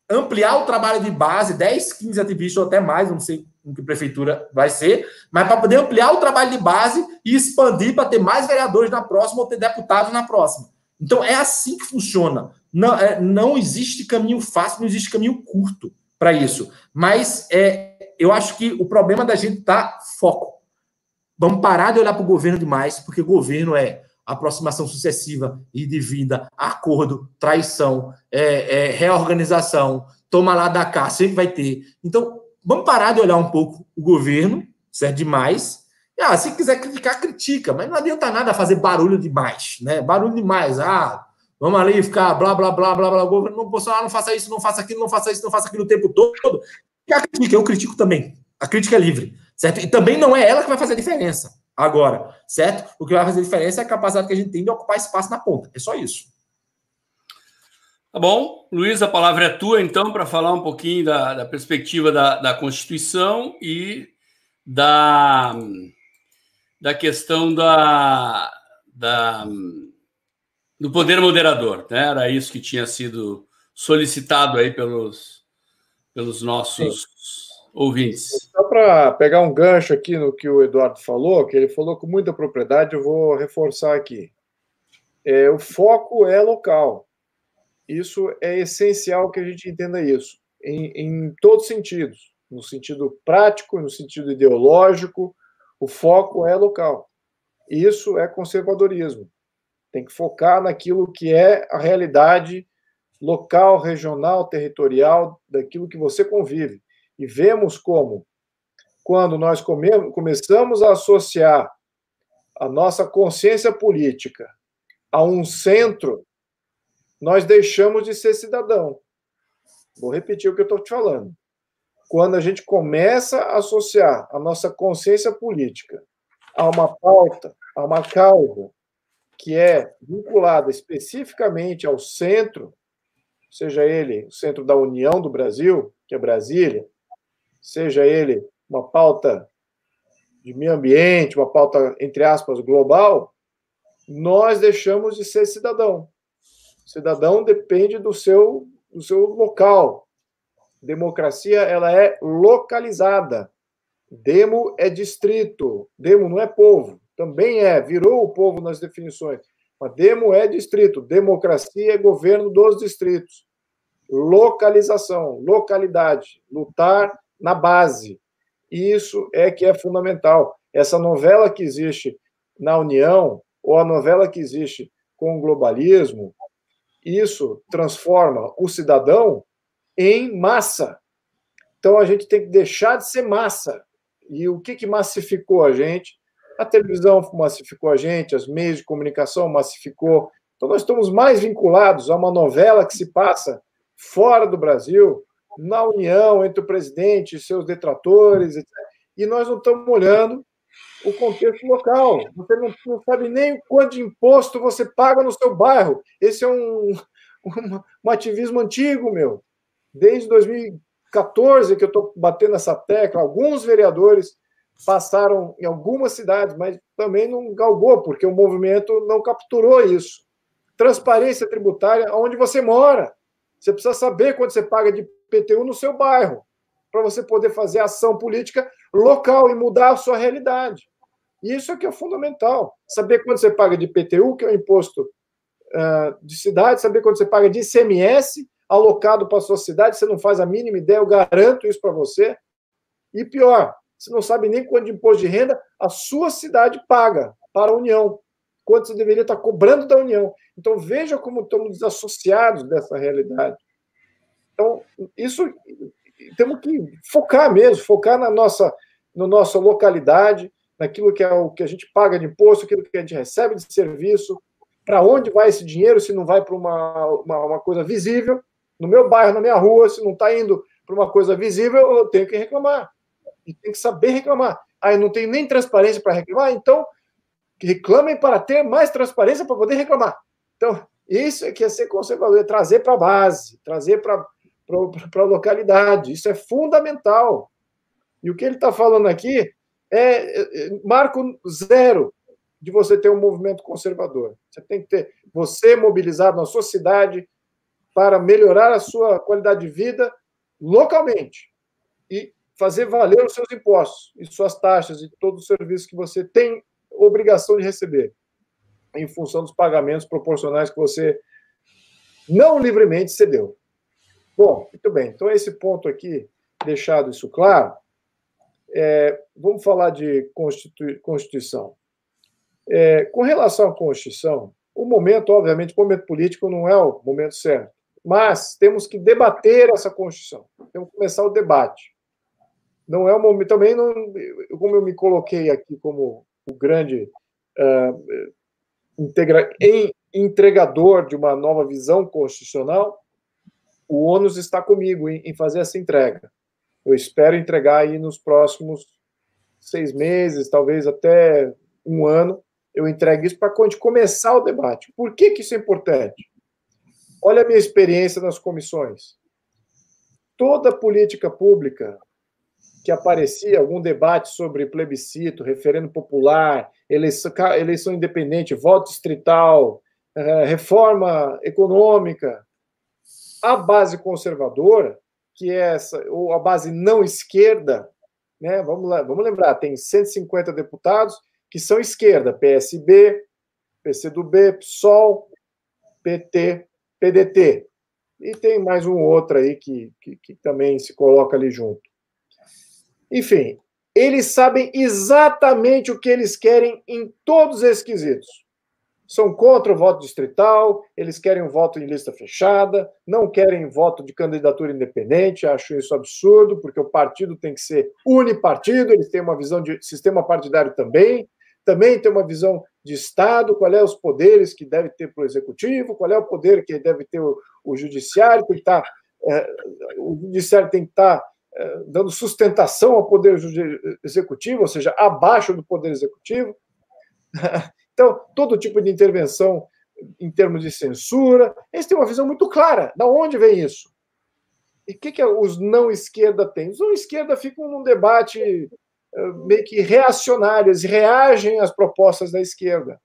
ampliar o trabalho de base, 10, 15 ativistas ou até mais, não sei em que prefeitura vai ser, mas para poder ampliar o trabalho de base e expandir para ter mais vereadores na próxima ou ter deputados na próxima. Então, é assim que funciona. Não existe caminho fácil, não existe caminho curto para isso. Mas eu acho que o problema da gente está foco. Vamos parar de olhar para o governo demais, porque o governo é aproximação sucessiva e de vinda, acordo, traição, reorganização, toma lá da cá, sempre vai ter. Então, vamos parar de olhar um pouco o governo, certo? Demais. Se quiser criticar, critica, mas não adianta nada fazer barulho demais, né? Barulho demais. Vamos ali ficar blá, blá, blá, blá, blá. O governo não, Bolsonaro, não faça isso, não faça aquilo, não faça isso, não faça aquilo o tempo todo. Eu critico também. A crítica é livre. certo? E também não é ela que vai fazer a diferença agora, certo? O que vai fazer a diferença é a capacidade que a gente tem de ocupar espaço na ponta. É só isso. Tá bom. Luiz, a palavra é tua, então, para falar um pouquinho da perspectiva da Constituição e da questão do poder moderador, né? Era isso que tinha sido solicitado aí pelos nossos ouvintes. Só para pegar um gancho aqui no que o Eduardo falou, que ele falou com muita propriedade, eu vou reforçar aqui. O foco é local. Isso é essencial que a gente entenda isso, em todos os sentidos, no sentido prático, no sentido ideológico, o foco é local. Isso é conservadorismo. Tem que focar naquilo que é a realidade local, regional, territorial, daquilo que você convive. E vemos como, quando nós começamos a associar a nossa consciência política a um centro, nós deixamos de ser cidadão. Vou repetir o que eu estou te falando. Quando a gente começa a associar a nossa consciência política a uma pauta, a uma causa que é vinculada especificamente ao centro, seja ele o centro da União do Brasil, que é Brasília, seja ele uma pauta de meio ambiente, uma pauta, entre aspas, global, nós deixamos de ser cidadão. Cidadão depende do seu local. Democracia, ela é localizada. Demo é distrito. Demo não é povo. Também virou o povo nas definições. Mas demo é distrito. Democracia é governo dos distritos. Localização, localidade, lutar na base. Isso é que é fundamental. Essa novela que existe na União, ou a novela que existe com o globalismo, isso transforma o cidadão em massa. Então, a gente tem que deixar de ser massa. E o que massificou a gente? A televisão massificou a gente, os meios de comunicação massificou. Então, nós estamos mais vinculados a uma novela que se passa fora do Brasil, na união entre o presidente e seus detratores, etc. E nós não estamos olhando o contexto local. Você não sabe nem quanto de imposto você paga no seu bairro. Esse é um ativismo antigo, meu. Desde 2014 que eu estou batendo essa tecla. Alguns vereadores passaram em algumas cidades, mas também não galgou, porque o movimento não capturou isso. Transparência tributária onde você mora. Você precisa saber quanto você paga de IPTU no seu bairro, para você poder fazer ação política local e mudar a sua realidade. E isso aqui é fundamental. Saber quanto você paga de IPTU, que é o imposto de cidade, saber quanto você paga de ICMS alocado para a sua cidade, você não faz a mínima ideia, eu garanto isso para você. E pior, você não sabe nem quanto de imposto de renda a sua cidade paga para a União, quanto você deveria estar cobrando da União. Então, veja como estamos desassociados dessa realidade. Então, isso temos que focar mesmo, focar na nossa localidade, naquilo que é o que a gente paga de imposto, aquilo que a gente recebe de serviço, para onde vai esse dinheiro, se não vai para uma coisa visível. No meu bairro, na minha rua, se não está indo para uma coisa visível, eu tenho que reclamar. E tem que saber reclamar. Eu não tenho nem transparência para reclamar, então reclamem para ter mais transparência para poder reclamar. Então, isso é que é ser conservador, é trazer para a base, trazer para a localidade. Isso é fundamental. E o que ele está falando aqui é marco zero de você ter um movimento conservador. Você tem que ter você mobilizado na sua cidade para melhorar a sua qualidade de vida localmente e fazer valer os seus impostos e suas taxas e todo o serviço que você tem obrigação de receber em função dos pagamentos proporcionais que você não livremente cedeu. Bom, muito bem. Então, esse ponto aqui, deixado isso claro, vamos falar de Constituição. Com relação à Constituição, o momento, obviamente, o momento político não é o momento certo, mas temos que debater essa Constituição. Temos que começar o debate. Não é o momento, também não, como eu me coloquei aqui como o grande entregador de uma nova visão constitucional, o ônus está comigo em fazer essa entrega. Eu espero entregar aí nos próximos 6 meses, talvez até 1 ano, eu entregue isso para a gente começar o debate. Por que isso é importante? Olha a minha experiência nas comissões. Toda política pública que aparecia, algum debate sobre plebiscito, referendo popular, eleição independente, voto distrital, reforma econômica, a base conservadora, que é essa, ou a base não esquerda, né? Vamos lembrar, tem 150 deputados que são esquerda, PSB, PCdoB, PSOL, PT, PDT. E tem mais um outro aí que também se coloca ali junto. Enfim, eles sabem exatamente o que eles querem em todos esses quesitos. São contra o voto distrital, eles querem um voto em lista fechada, não querem voto de candidatura independente, acho isso absurdo, porque o partido tem que ser unipartido, eles têm uma visão de sistema partidário também tem uma visão de Estado, qual é os poderes que deve ter para o Executivo, qual é o poder que deve ter o Judiciário, o Judiciário tem que estar dando sustentação ao Poder Executivo, ou seja, abaixo do Poder Executivo. Então, todo tipo de intervenção em termos de censura, eles têm uma visão muito clara. Da onde vem isso? E o que os não-esquerda têm? Os não-esquerda ficam num debate meio que reacionário, eles reagem às propostas da esquerda.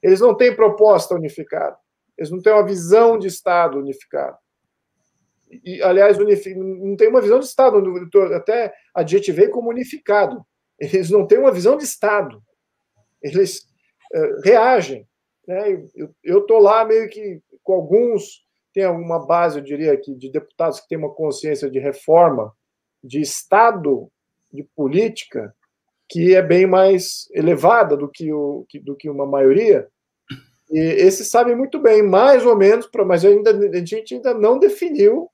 Eles não têm proposta unificada. Eles não têm uma visão de Estado unificada. E, aliás, não tem uma visão de Estado, até adjetivei como unificado. Eles não têm uma visão de Estado. Eles reagem. Né? Eu estou lá meio que com alguns, tem alguma base, eu diria, aqui, de deputados que têm uma consciência de reforma, de Estado, de política, que é bem mais elevada do que uma maioria. E esses sabem muito bem, mais ou menos, mas a gente ainda não definiu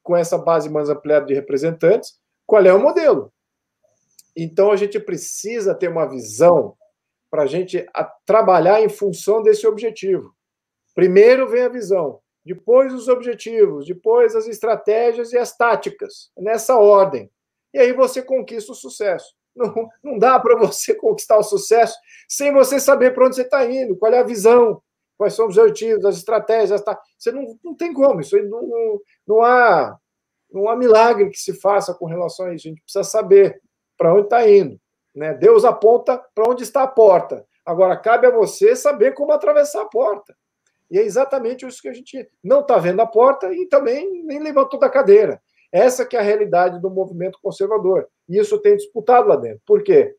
com essa base mais ampliada de representantes qual é o modelo. Então, a gente precisa ter uma visão para a gente trabalhar em função desse objetivo. Primeiro vem a visão, depois os objetivos, depois as estratégias e as táticas, nessa ordem. E aí você conquista o sucesso. Não dá para você conquistar o sucesso sem você saber para onde você está indo, qual é a visão, quais são os objetivos, as estratégias. Você não tem como, isso aí não há milagre que se faça com relação a isso. A gente precisa saber para onde está indo. Né? Deus aponta para onde está a porta. Agora, cabe a você saber como atravessar a porta. E é exatamente isso que a gente não está vendo a porta e também nem levantou da cadeira. Essa que é a realidade do movimento conservador. E isso tem disputado lá dentro. Por quê?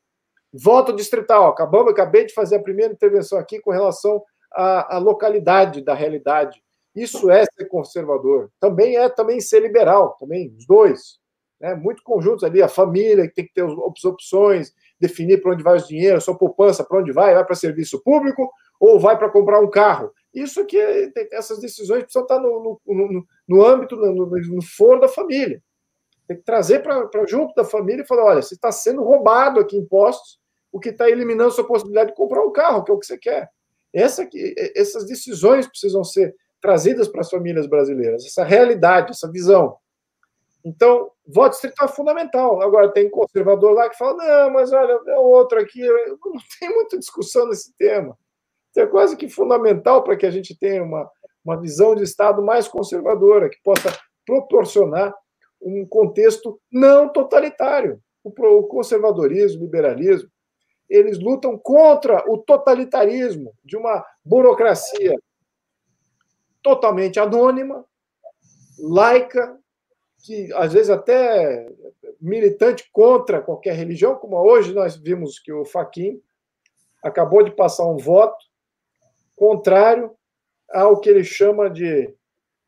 Voto distrital. Acabei de fazer a primeira intervenção aqui com relação à localidade da realidade. Isso é ser conservador. Também é ser liberal, também, os dois. Né? Muito conjuntos ali, a família, que tem que ter as opções, definir para onde vai o dinheiro, sua poupança, para onde vai para serviço público ou vai para comprar um carro. Isso aqui, essas decisões precisam estar no âmbito, no foro da família. Tem que trazer para junto da família e falar, olha, você está sendo roubado aqui impostos, o que está eliminando a sua possibilidade de comprar um carro, que é o que você quer. Essas decisões precisam ser trazidas para as famílias brasileiras, essa realidade, essa visão. Então, voto distrital é fundamental. Agora, tem conservador lá que fala, não, mas olha, é outro aqui, não tem muita discussão nesse tema. Isso é quase que fundamental para que a gente tenha uma visão de Estado mais conservadora, que possa proporcionar um contexto não totalitário. O conservadorismo, o liberalismo, eles lutam contra o totalitarismo de uma burocracia totalmente anônima, laica, que às vezes até militante contra qualquer religião, como hoje nós vimos que o Fachin acabou de passar um voto contrário ao que ele chama de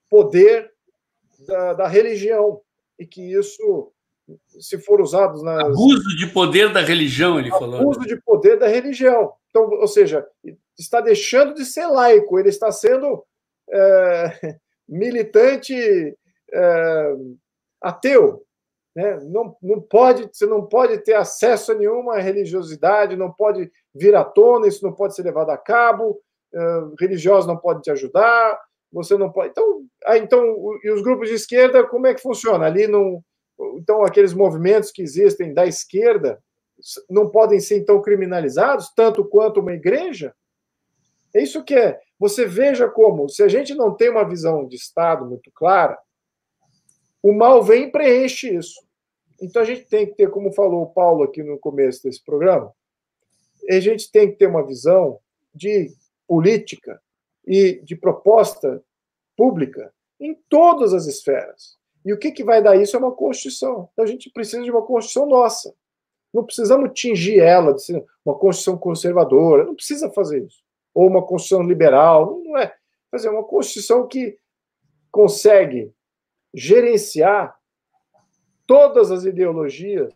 poder da religião, e que isso, se for usado nas... Abuso de poder da religião, ele falou. Abuso de poder da religião. Então, ou seja, está deixando de ser laico, ele está sendo militante ateu. Né? Você não pode ter acesso a nenhuma religiosidade, não pode vir à tona, isso não pode ser levado a cabo, religiosos não podem te ajudar, você não pode... Então, e os grupos de esquerda, como é que funciona? Ali Então, aqueles movimentos que existem da esquerda não podem ser, então, criminalizados, tanto quanto uma igreja? É isso que é. Você veja como, se a gente não tem uma visão de Estado muito clara, o mal vem e preenche isso. Então, a gente tem que ter, como falou o Paulo aqui no começo desse programa, a gente tem que ter uma visão de política e de proposta pública em todas as esferas. E o que vai dar isso é uma Constituição. Então, a gente precisa de uma Constituição nossa. Não precisamos tingir ela de ser uma Constituição conservadora, não precisa fazer isso. Ou uma Constituição liberal, não é. Fazer uma Constituição que consegue gerenciar todas as ideologias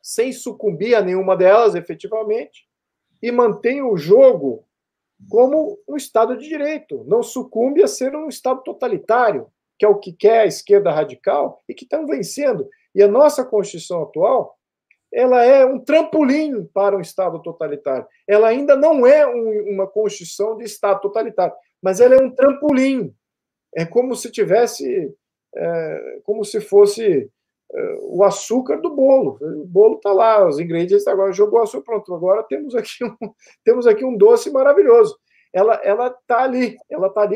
sem sucumbir a nenhuma delas, efetivamente, e mantém o jogo como um Estado de Direito. Não sucumbe a ser um Estado totalitário, que é o que quer a esquerda radical, e que estão vencendo. E a nossa Constituição atual, ela é um trampolim para um Estado totalitário. Ela ainda não é uma Constituição de Estado totalitário, mas ela é um trampolim. É como se tivesse, como se fosse o açúcar do bolo. O bolo está lá, os ingredientes, agora jogou açúcar, pronto, agora temos aqui um doce maravilhoso. Ela está ali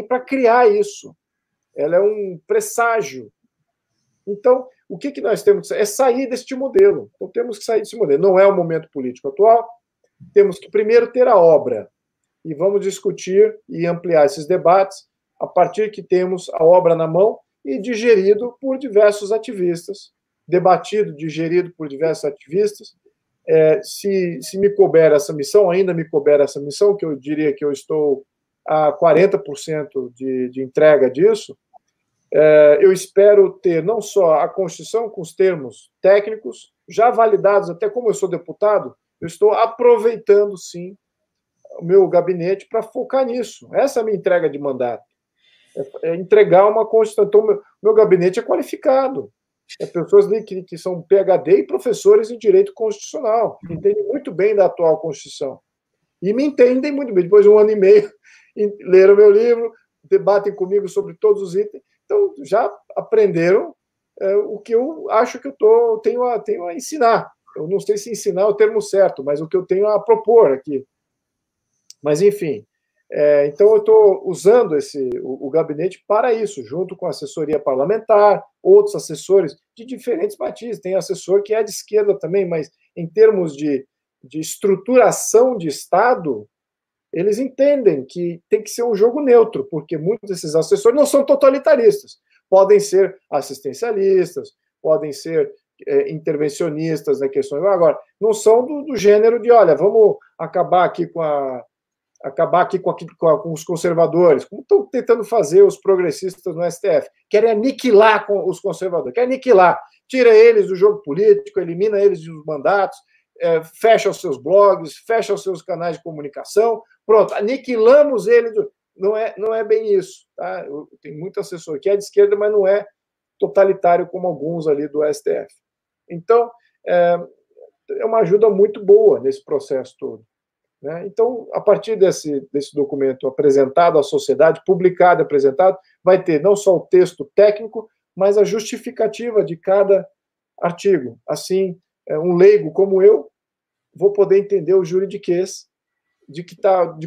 para criar isso. Ela é um presságio. Então, o que nós temos que fazer? É sair deste modelo. Então, temos que sair desse modelo. Não é o momento político atual. Temos que primeiro ter a obra. E vamos discutir e ampliar esses debates a partir que temos a obra na mão e digerido por diversos ativistas, debatido, digerido por diversos ativistas. Se me couber essa missão, ainda me couber essa missão, que eu diria que eu estou a 40% de entrega disso, eu espero ter não só a Constituição com os termos técnicos, já validados, até como eu sou deputado, eu estou aproveitando, sim, o meu gabinete para focar nisso. Essa é a minha entrega de mandato. É entregar uma Constituição. Então, meu gabinete é qualificado. É pessoas que são PhD e professores em direito constitucional, que entendem muito bem da atual Constituição. E me entendem muito bem. Depois de 1 ano e meio, leram meu livro, debatem comigo sobre todos os itens. Então, já aprenderam o que eu acho que eu tenho a ensinar. Eu não sei se ensinar é o termo certo, mas o que eu tenho a propor aqui. Mas, enfim, então eu estou usando o gabinete para isso, junto com a assessoria parlamentar, outros assessores de diferentes matizes. Tem assessor que é de esquerda também, mas em termos de estruturação de Estado, eles entendem que tem que ser um jogo neutro, porque muitos desses assessores não são totalitaristas. Podem ser assistencialistas, podem ser intervencionistas na questão. Agora, não são do gênero de, olha, vamos acabar aqui com os conservadores, como estão tentando fazer os progressistas no STF. Querem aniquilar os conservadores, querem aniquilar. Tira eles do jogo político, elimina eles dos mandatos, fecha os seus blogs, fecha os seus canais de comunicação, pronto, aniquilamos eles. Não é bem isso. Tá? Tem muito assessor que é de esquerda, mas não é totalitário como alguns ali do STF. Então, é uma ajuda muito boa nesse processo todo. Né? Então, a partir desse documento apresentado à sociedade, publicado e apresentado, vai ter não só o texto técnico, mas a justificativa de cada artigo. Assim, um leigo como eu vou poder entender o juridiquês de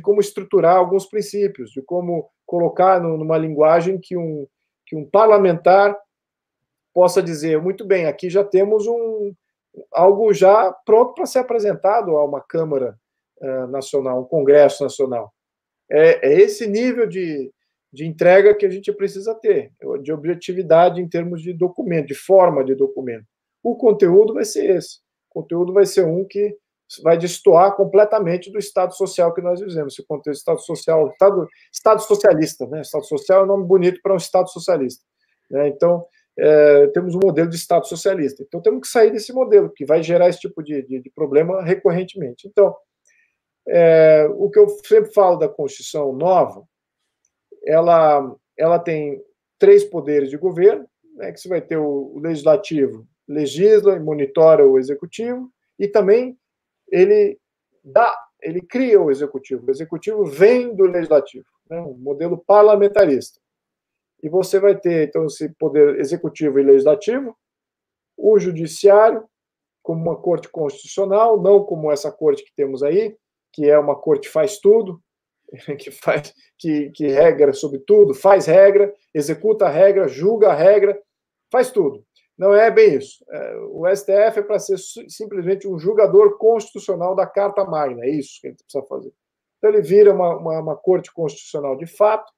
como estruturar alguns princípios, de como colocar numa linguagem que um parlamentar possa dizer, muito bem, aqui já temos algo já pronto para ser apresentado a uma Câmara Nacional, um Congresso Nacional. É esse nível de entrega que a gente precisa ter, de objetividade em termos de documento, de forma de documento. O conteúdo vai ser esse. O conteúdo vai ser um que vai destoar completamente do Estado social que nós vivemos. Esse contexto Estado social, Estado socialista, né? Estado social é um nome bonito para um Estado socialista. Né? Então, temos um modelo de Estado socialista. Então, temos que sair desse modelo, que vai gerar esse tipo de problema recorrentemente. Então, o que eu sempre falo da Constituição nova, ela tem 3 poderes de governo, né, que você vai ter o legislativo, legisla e monitora o executivo, e também ele cria o executivo vem do legislativo, né, um modelo parlamentarista. E você vai ter, então, esse poder executivo e legislativo, o judiciário como uma corte constitucional, não como essa corte que temos aí, que é uma corte faz tudo, que regra sobre tudo, faz regra, executa a regra, julga a regra, faz tudo. Não é bem isso. O STF é para ser simplesmente um julgador constitucional da Carta Magna, é isso que a gente precisa fazer. Então ele vira uma corte constitucional de fato,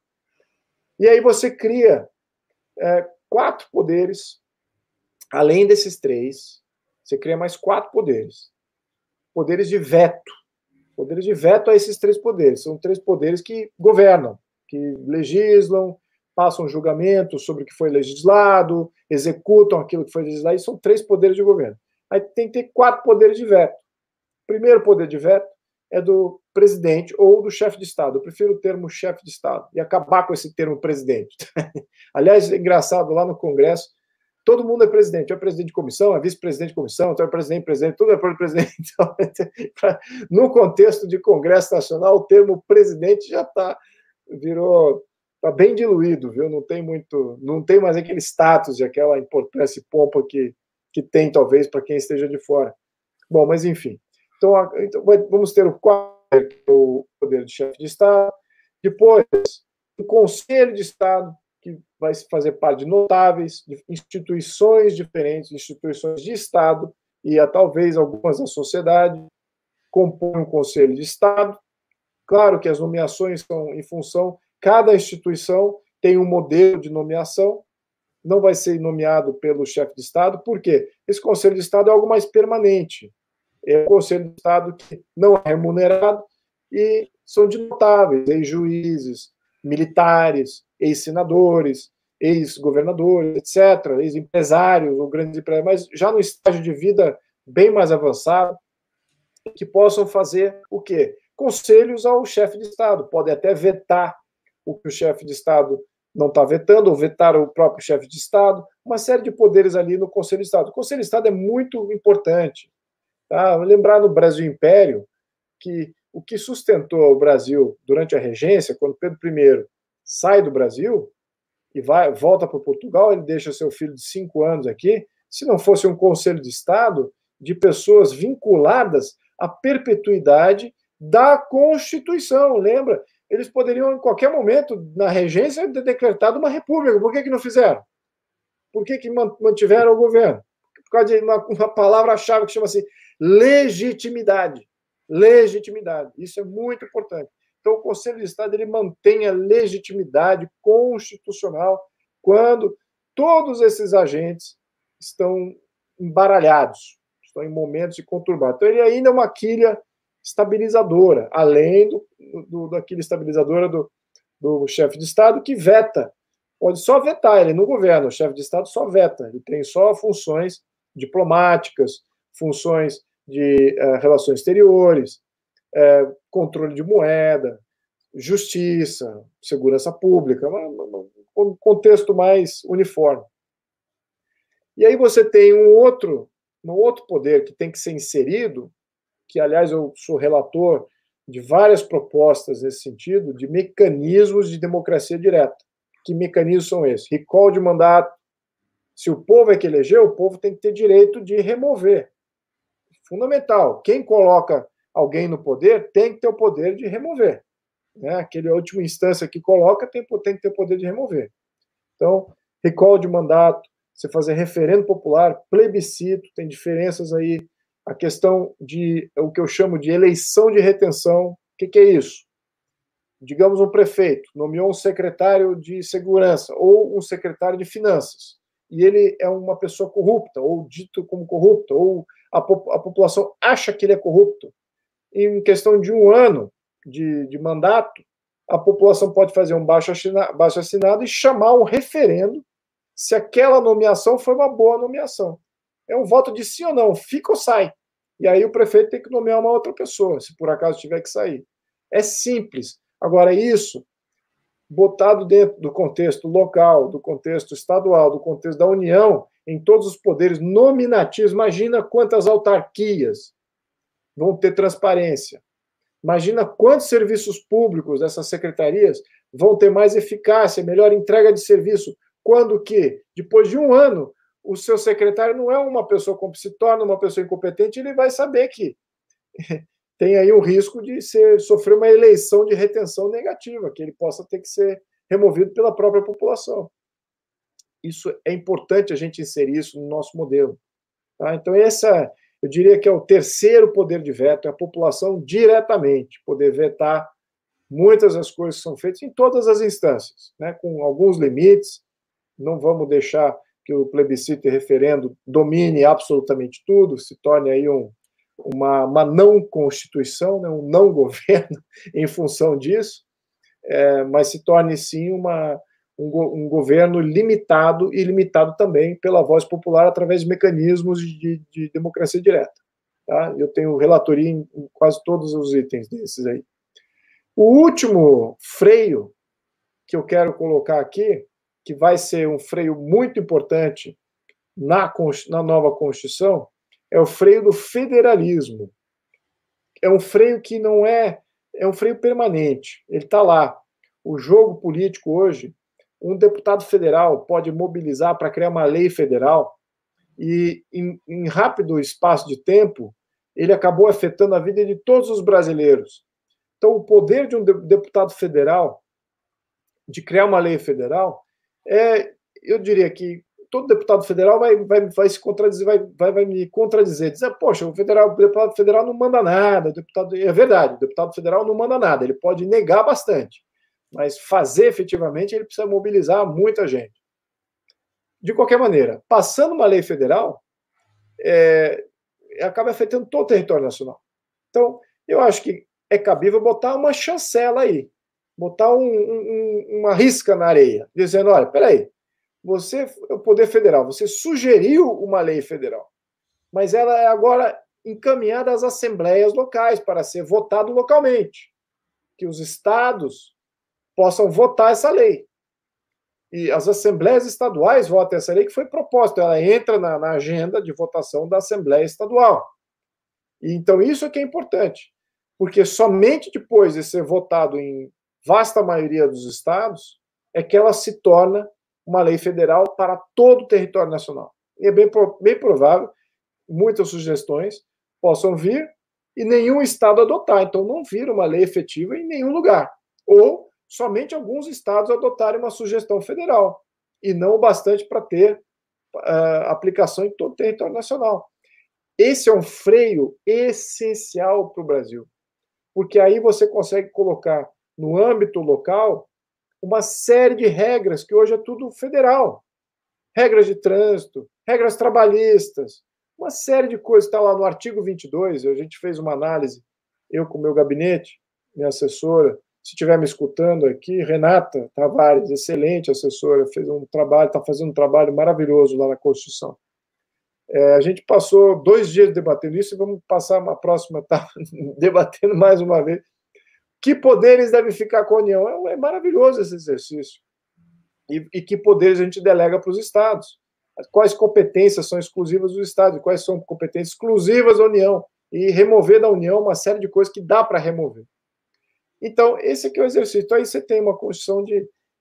e aí você cria 4 poderes, além desses 3, você cria mais 4 poderes. Poderes de veto. Poderes de veto a esses 3 poderes. São 3 poderes que governam, que legislam, passam julgamento sobre o que foi legislado, executam aquilo que foi legislado, e são 3 poderes de governo. Aí tem que ter 4 poderes de veto. O primeiro poder de veto é do presidente ou do chefe de Estado. Eu prefiro o termo chefe de Estado e acabar com esse termo presidente. Aliás, é engraçado, lá no Congresso, todo mundo é presidente. É presidente de comissão, é vice-presidente de comissão, então é presidente, tudo é presidente. Então, no contexto de Congresso Nacional, o termo presidente já está bem diluído, viu? Não tem mais aquele status e aquela importância e pompa que tem, talvez, para quem esteja de fora. Bom, mas enfim. Então vamos ter o poder de chefe de Estado, depois o Conselho de Estado, que vai fazer parte de notáveis, de instituições diferentes, instituições de Estado, e talvez algumas da sociedade, compõem um Conselho de Estado. Claro que as nomeações são em função, cada instituição tem um modelo de nomeação, não vai ser nomeado pelo chefe de Estado, por quê? Esse Conselho de Estado é algo mais permanente. É um Conselho de Estado que não é remunerado e são de notáveis, ex-juízes, militares, ex-senadores, ex-governadores, etc., ex-empresários ou grandes empresários, mas já no estágio de vida bem mais avançado, que possam fazer o quê? Conselhos ao chefe de Estado. Podem até vetar o que o chefe de Estado não está vetando, ou vetar o próprio chefe de Estado, uma série de poderes ali no Conselho de Estado. O Conselho de Estado é muito importante. Tá? Lembrar no Brasil Império que o que sustentou o Brasil durante a regência, quando Pedro I sai do Brasil e volta para Portugal, ele deixa seu filho de 5 anos aqui, se não fosse um Conselho de Estado de pessoas vinculadas à perpetuidade da Constituição, lembra? Eles poderiam, em qualquer momento, na regência, ter decretado uma república. Por que não fizeram? Por que mantiveram o governo? Por causa de uma palavra-chave que chama-se legitimidade. Legitimidade. Isso é muito importante. Então, o Conselho de Estado ele mantém a legitimidade constitucional quando todos esses agentes estão embaralhados, estão em momentos de conturbar. Então, ele ainda é uma quilha estabilizadora, além da quilha estabilizadora do chefe de Estado, que veta. Pode só vetar, ele não governa, o chefe de Estado só veta, ele tem só funções diplomáticas, funções de relações exteriores, controle de moeda, justiça, segurança pública, um contexto mais uniforme. E aí você tem um outro poder que tem que ser inserido, que, aliás, eu sou relator de várias propostas nesse sentido, de mecanismos de democracia direta. Que mecanismos são esses? Recall de mandato. Se o povo é que elegeu, o povo tem que ter direito de remover. Fundamental. Quem coloca alguém no poder tem que ter o poder de remover. Né? Aquele última instância que coloca tem que ter o poder de remover. Então, recall de mandato, você fazer referendo popular, plebiscito, tem diferenças aí. A questão de o que eu chamo de eleição de retenção. O que é isso? Digamos, um prefeito nomeou um secretário de segurança ou um secretário de finanças, e ele é uma pessoa corrupta, ou dito como corrupto, ou a população acha que ele é corrupto. Em questão de 1 ano de mandato, a população pode fazer um baixo assinado e chamar um referendo se aquela nomeação foi uma boa nomeação. É um voto de sim ou não, fica ou sai. E aí o prefeito tem que nomear uma outra pessoa, se por acaso tiver que sair. É simples. Agora, isso, botado dentro do contexto local, do contexto estadual, do contexto da União, em todos os poderes nominativos, imagina quantas autarquias vão ter transparência. Imagina quantos serviços públicos essas secretarias vão ter mais eficácia, melhor entrega de serviço, quando que, depois de 1 ano, o seu secretário não é uma pessoa, se torna uma pessoa incompetente, ele vai saber que tem aí o risco de sofrer uma eleição de retenção negativa, que ele possa ter que ser removido pela própria população. Isso é importante a gente inserir isso no nosso modelo. Tá? Então, eu diria que é o terceiro poder de veto, é a população diretamente poder vetar muitas das coisas que são feitas em todas as instâncias, né? Com alguns limites. Não vamos deixar que o plebiscito e referendo domine absolutamente tudo, se torne aí uma não constituição, né? Um não governo em função disso, mas se torne sim um governo limitado e limitado também pela voz popular através de mecanismos de democracia direta. Tá? Eu tenho relatoria em quase todos os itens desses aí. O último freio que eu quero colocar aqui, que vai ser um freio muito importante na nova Constituição, é o freio do federalismo. É um freio que não é um freio permanente, ele está lá. O jogo político hoje, um deputado federal pode mobilizar para criar uma lei federal e, em rápido espaço de tempo, ele acabou afetando a vida de todos os brasileiros. Então, o poder de um deputado federal de criar uma lei federal, eu diria que todo deputado federal vai se contradizer, vai me contradizer, dizer, poxa, o deputado federal não manda nada, é verdade, o deputado federal não manda nada, ele pode negar bastante, mas fazer efetivamente ele precisa mobilizar muita gente. De qualquer maneira, passando uma lei federal, acaba afetando todo o território nacional. Então, eu acho que é cabível botar uma chancela aí, botar uma risca na areia, dizendo, olha, peraí, você, o Poder Federal, você sugeriu uma lei federal, mas ela é agora encaminhada às assembleias locais para ser votado localmente, que os estados possam votar essa lei. E as assembleias estaduais votam essa lei que foi proposta, ela entra na agenda de votação da Assembleia Estadual. E, então, isso é que é importante, porque somente depois de ser votado em vasta maioria dos estados é que ela se torna uma lei federal para todo o território nacional. E é bem provável, muitas sugestões possam vir e nenhum estado adotar. Então, não vira uma lei efetiva em nenhum lugar. Ou somente alguns estados adotarem uma sugestão federal, e não o bastante para ter aplicação em todo o território nacional. Esse é um freio essencial para o Brasil, porque aí você consegue colocar no âmbito local uma série de regras, que hoje é tudo federal. Regras de trânsito, regras trabalhistas, uma série de coisas. Está lá no artigo 22, a gente fez uma análise, eu com o meu gabinete, minha assessora, se estiver me escutando aqui, Renata Tavares, excelente assessora, fez um trabalho, está fazendo um trabalho maravilhoso lá na Constituição. A gente passou 2 dias debatendo isso e vamos passar uma próxima etapa debatendo mais uma vez. Que poderes devem ficar com a União? É maravilhoso esse exercício. E que poderes a gente delega para os estados? Quais competências são exclusivas dos estados? Quais são competências exclusivas da União? E remover da União uma série de coisas que dá para remover. Então, esse aqui é o exercício. Então, aí você tem uma Constituição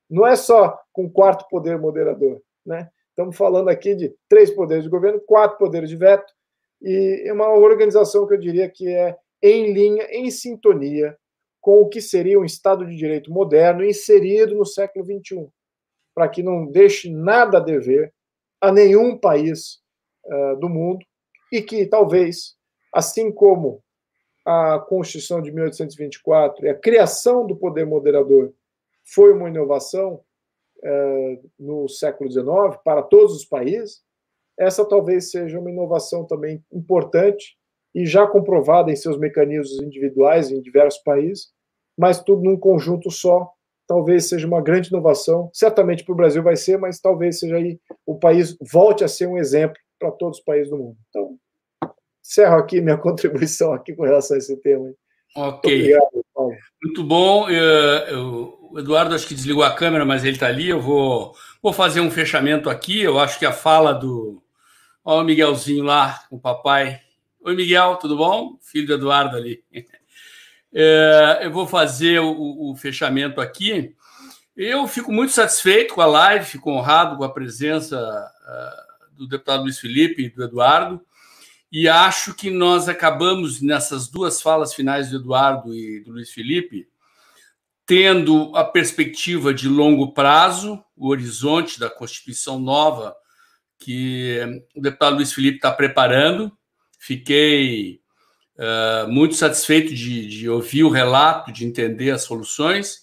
não é só com 4º poder moderador, né? Estamos falando aqui de 3 poderes de governo, 4 poderes de veto, e é uma organização que eu diria que é em linha, em sintonia com o que seria um Estado de Direito moderno inserido no século XXI, para que não deixe nada a dever a nenhum país do mundo, e que talvez, assim como a Constituição de 1824 e a criação do poder moderador foi uma inovação no século XIX para todos os países, essa talvez seja uma inovação também importante e já comprovada em seus mecanismos individuais em diversos países, mas tudo num conjunto só. Talvez seja uma grande inovação, certamente para o Brasil vai ser, mas talvez seja aí o país volte a ser um exemplo para todos os países do mundo. Então, encerro aqui minha contribuição aqui com relação a esse tema. Ok. Muito obrigado, Paulo. Muito bom. O Eduardo acho que desligou a câmera, mas ele está ali. Eu vou fazer um fechamento aqui. Eu acho que a fala do... Olha o Miguelzinho lá, com o papai. Oi, Miguel, tudo bom? Filho do Eduardo ali. Eu vou fazer o fechamento aqui. Eu fico muito satisfeito com a live, fico honrado com a presença do deputado Luiz Felipe e do Eduardo, e acho que nós acabamos, nessas duas falas finais do Eduardo e do Luiz Felipe, tendo a perspectiva de longo prazo, o horizonte da Constituição nova que o deputado Luiz Felipe está preparando. Fiquei muito satisfeito de ouvir o relato, de entender as soluções,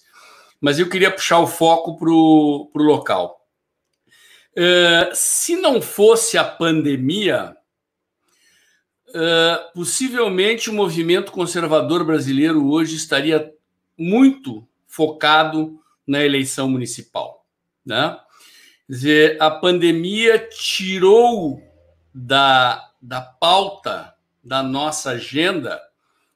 mas eu queria puxar o foco para o local. Se não fosse a pandemia, possivelmente o movimento conservador brasileiro hoje estaria muito focado na eleição municipal, né? Quer dizer, a pandemia tirou da pauta da nossa agenda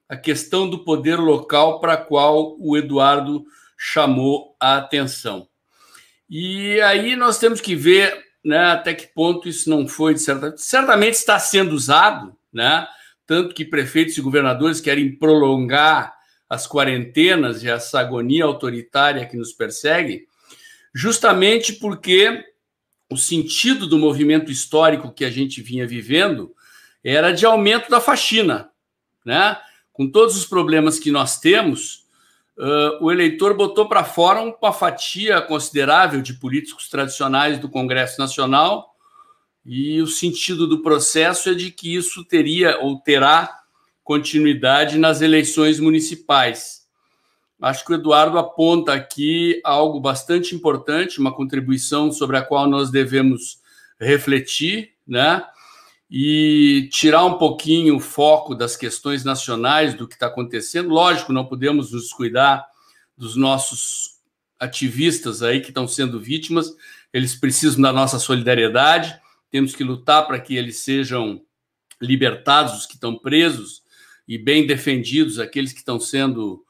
a questão do poder local para a qual o Eduardo chamou a atenção. E aí nós temos que ver, né, até que ponto isso não foi, certamente está sendo usado, né? Tanto que prefeitos e governadores querem prolongar as quarentenas e essa agonia autoritária que nos persegue, justamente porque o sentido do movimento histórico que a gente vinha vivendo era de aumento da faxina, né? Com todos os problemas que nós temos, o eleitor botou para fora uma fatia considerável de políticos tradicionais do Congresso Nacional, e o sentido do processo é de que isso teria ou terá continuidade nas eleições municipais. Acho que o Eduardo aponta aqui algo bastante importante, uma contribuição sobre a qual nós devemos refletir, né? E tirar um pouquinho o foco das questões nacionais, do que está acontecendo. Lógico, não podemos nos descuidar dos nossos ativistas aí que estão sendo vítimas, eles precisam da nossa solidariedade, temos que lutar para que eles sejam libertados, os que estão presos, e bem defendidos aqueles que estão sendo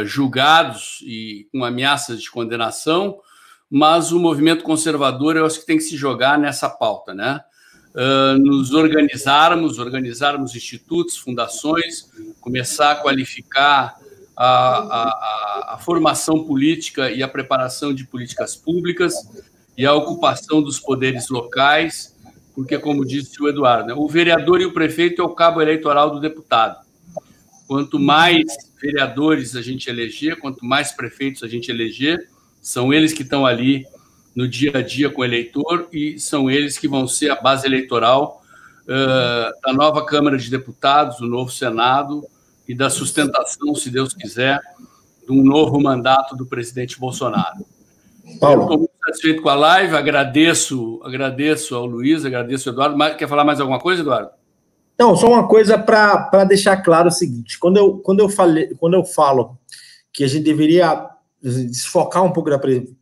julgados e com ameaças de condenação, mas o movimento conservador, eu acho que tem que se jogar nessa pauta, né? Nos organizarmos institutos, fundações, começar a qualificar a formação política e a preparação de políticas públicas e a ocupação dos poderes locais, porque, como disse o Eduardo, né, o vereador e o prefeito é o cabo eleitoral do deputado. Quanto mais vereadores a gente eleger, quanto mais prefeitos a gente eleger, são eles que estão ali no dia a dia com o eleitor e são eles que vão ser a base eleitoral da nova Câmara de Deputados, do novo Senado e da sustentação, se Deus quiser, de um novo mandato do presidente Bolsonaro. Paulo. Eu estou muito satisfeito com a live, agradeço ao Luiz, agradeço ao Eduardo. Quer falar mais alguma coisa, Eduardo? Não, só uma coisa para deixar claro o seguinte: quando eu falo que a gente deveria desfocar um pouco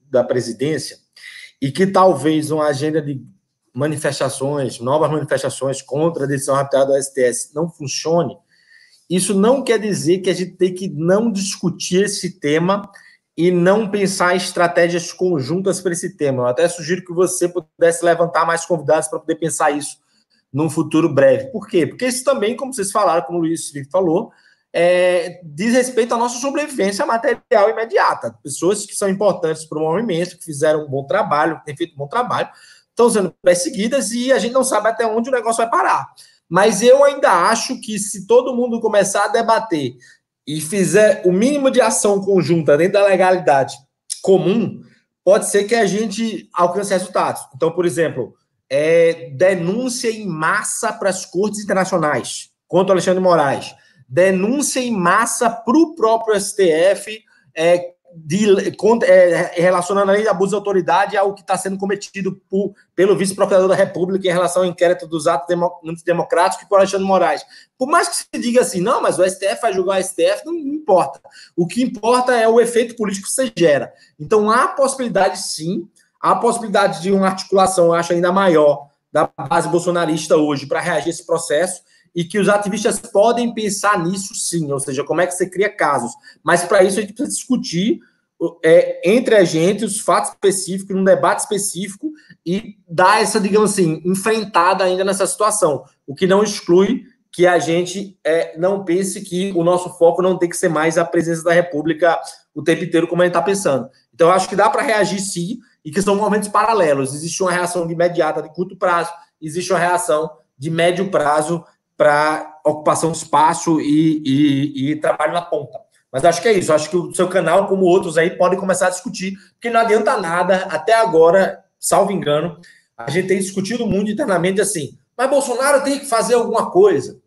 da presidência e que talvez uma agenda de manifestações, novas manifestações contra a decisão arbitrária do STF não funcione, isso não quer dizer que a gente tem que não discutir esse tema e não pensar em estratégias conjuntas para esse tema. Eu até sugiro que você pudesse levantar mais convidados para poder pensar isso num futuro breve. Por quê? Porque isso também, como vocês falaram, como o Luiz Felipe falou, diz respeito à nossa sobrevivência material imediata. Pessoas que são importantes para o movimento, que fizeram um bom trabalho, que têm feito um bom trabalho, estão sendo perseguidas e a gente não sabe até onde o negócio vai parar. Mas eu ainda acho que se todo mundo começar a debater e fizer o mínimo de ação conjunta dentro da legalidade comum, pode ser que a gente alcance resultados. Então, por exemplo, denúncia em massa para as cortes internacionais contra o Alexandre de Moraes, denúncia em massa para o próprio STF relacionando a lei de abuso de autoridade ao que está sendo cometido pelo vice-procurador da República em relação ao inquérito dos atos antidemocráticos por Alexandre de Moraes. Por mais que se diga assim, não, mas o STF vai julgar o STF, não importa. O que importa é o efeito político que você gera. Então, há possibilidade, sim, há possibilidade de uma articulação, eu acho, ainda maior da base bolsonarista hoje para reagir a esse processo, e que os ativistas podem pensar nisso sim, ou seja, como é que você cria casos. Mas para isso a gente precisa discutir entre a gente os fatos específicos, num debate específico, e dar essa, digamos assim, enfrentada ainda nessa situação. O que não exclui que a gente não pense que o nosso foco não tem que ser mais a presença da República o tempo inteiro, como a gente está pensando. Então, eu acho que dá para reagir, sim, e que são momentos paralelos. Existe uma reação imediata de curto prazo, existe uma reação de médio prazo para ocupação de espaço e trabalho na ponta. Mas acho que é isso. Acho que o seu canal, como outros aí, podem começar a discutir, porque não adianta nada, até agora, salvo engano, a gente tem discutido muito internamente assim, mas Bolsonaro tem que fazer alguma coisa.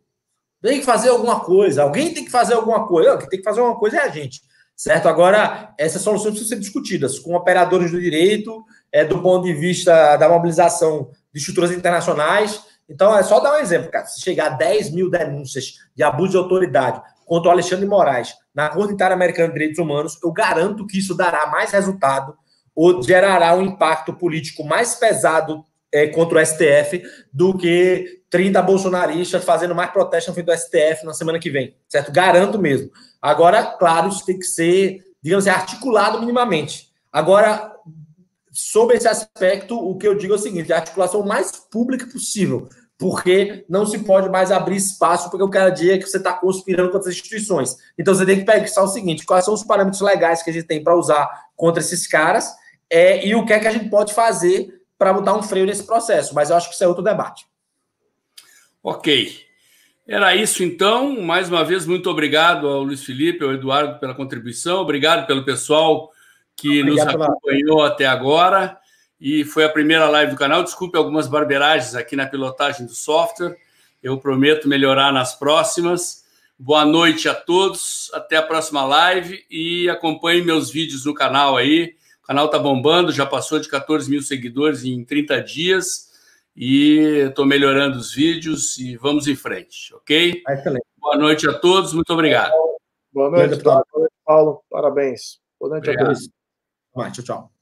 Tem que fazer alguma coisa. Alguém tem que fazer alguma coisa. Quem tem que fazer alguma coisa é a gente. Certo? Agora, essas soluções precisam ser discutidas com operadores do direito, do ponto de vista da mobilização de estruturas internacionais. Então, é só dar um exemplo, cara. Se chegar a 10 mil denúncias de abuso de autoridade contra o Alexandre de Moraes na Corte Interamericana de Direitos Humanos, eu garanto que isso dará mais resultado ou gerará um impacto político mais pesado contra o STF do que 30 bolsonaristas fazendo mais protesto na frente do STF na semana que vem, certo? Garanto mesmo. Agora, claro, isso tem que ser, digamos assim, articulado minimamente. Agora, sobre esse aspecto, o que eu digo é o seguinte, a articulação mais pública possível, porque não se pode mais abrir espaço porque o cara diz que você está conspirando contra as instituições. Então, você tem que pensar o seguinte, quais são os parâmetros legais que a gente tem para usar contra esses caras e o que é que a gente pode fazer para botar um freio nesse processo. Mas eu acho que isso é outro debate. Ok. Era isso, então. Mais uma vez, muito obrigado ao Luiz Felipe, ao Eduardo pela contribuição. Obrigado pelo pessoal que nos acompanhou até agora. E foi a primeira live do canal. Desculpe algumas barberagens aqui na pilotagem do software. Eu prometo melhorar nas próximas. Boa noite a todos. Até a próxima live. E acompanhe meus vídeos no canal aí. O canal está bombando, já passou de 14 mil seguidores em 30 dias. E estou melhorando os vídeos e vamos em frente, ok? Excelente. Boa noite a todos, muito obrigado. Boa noite, Paulo. Parabéns. Boa noite a todos. Tchau, tchau.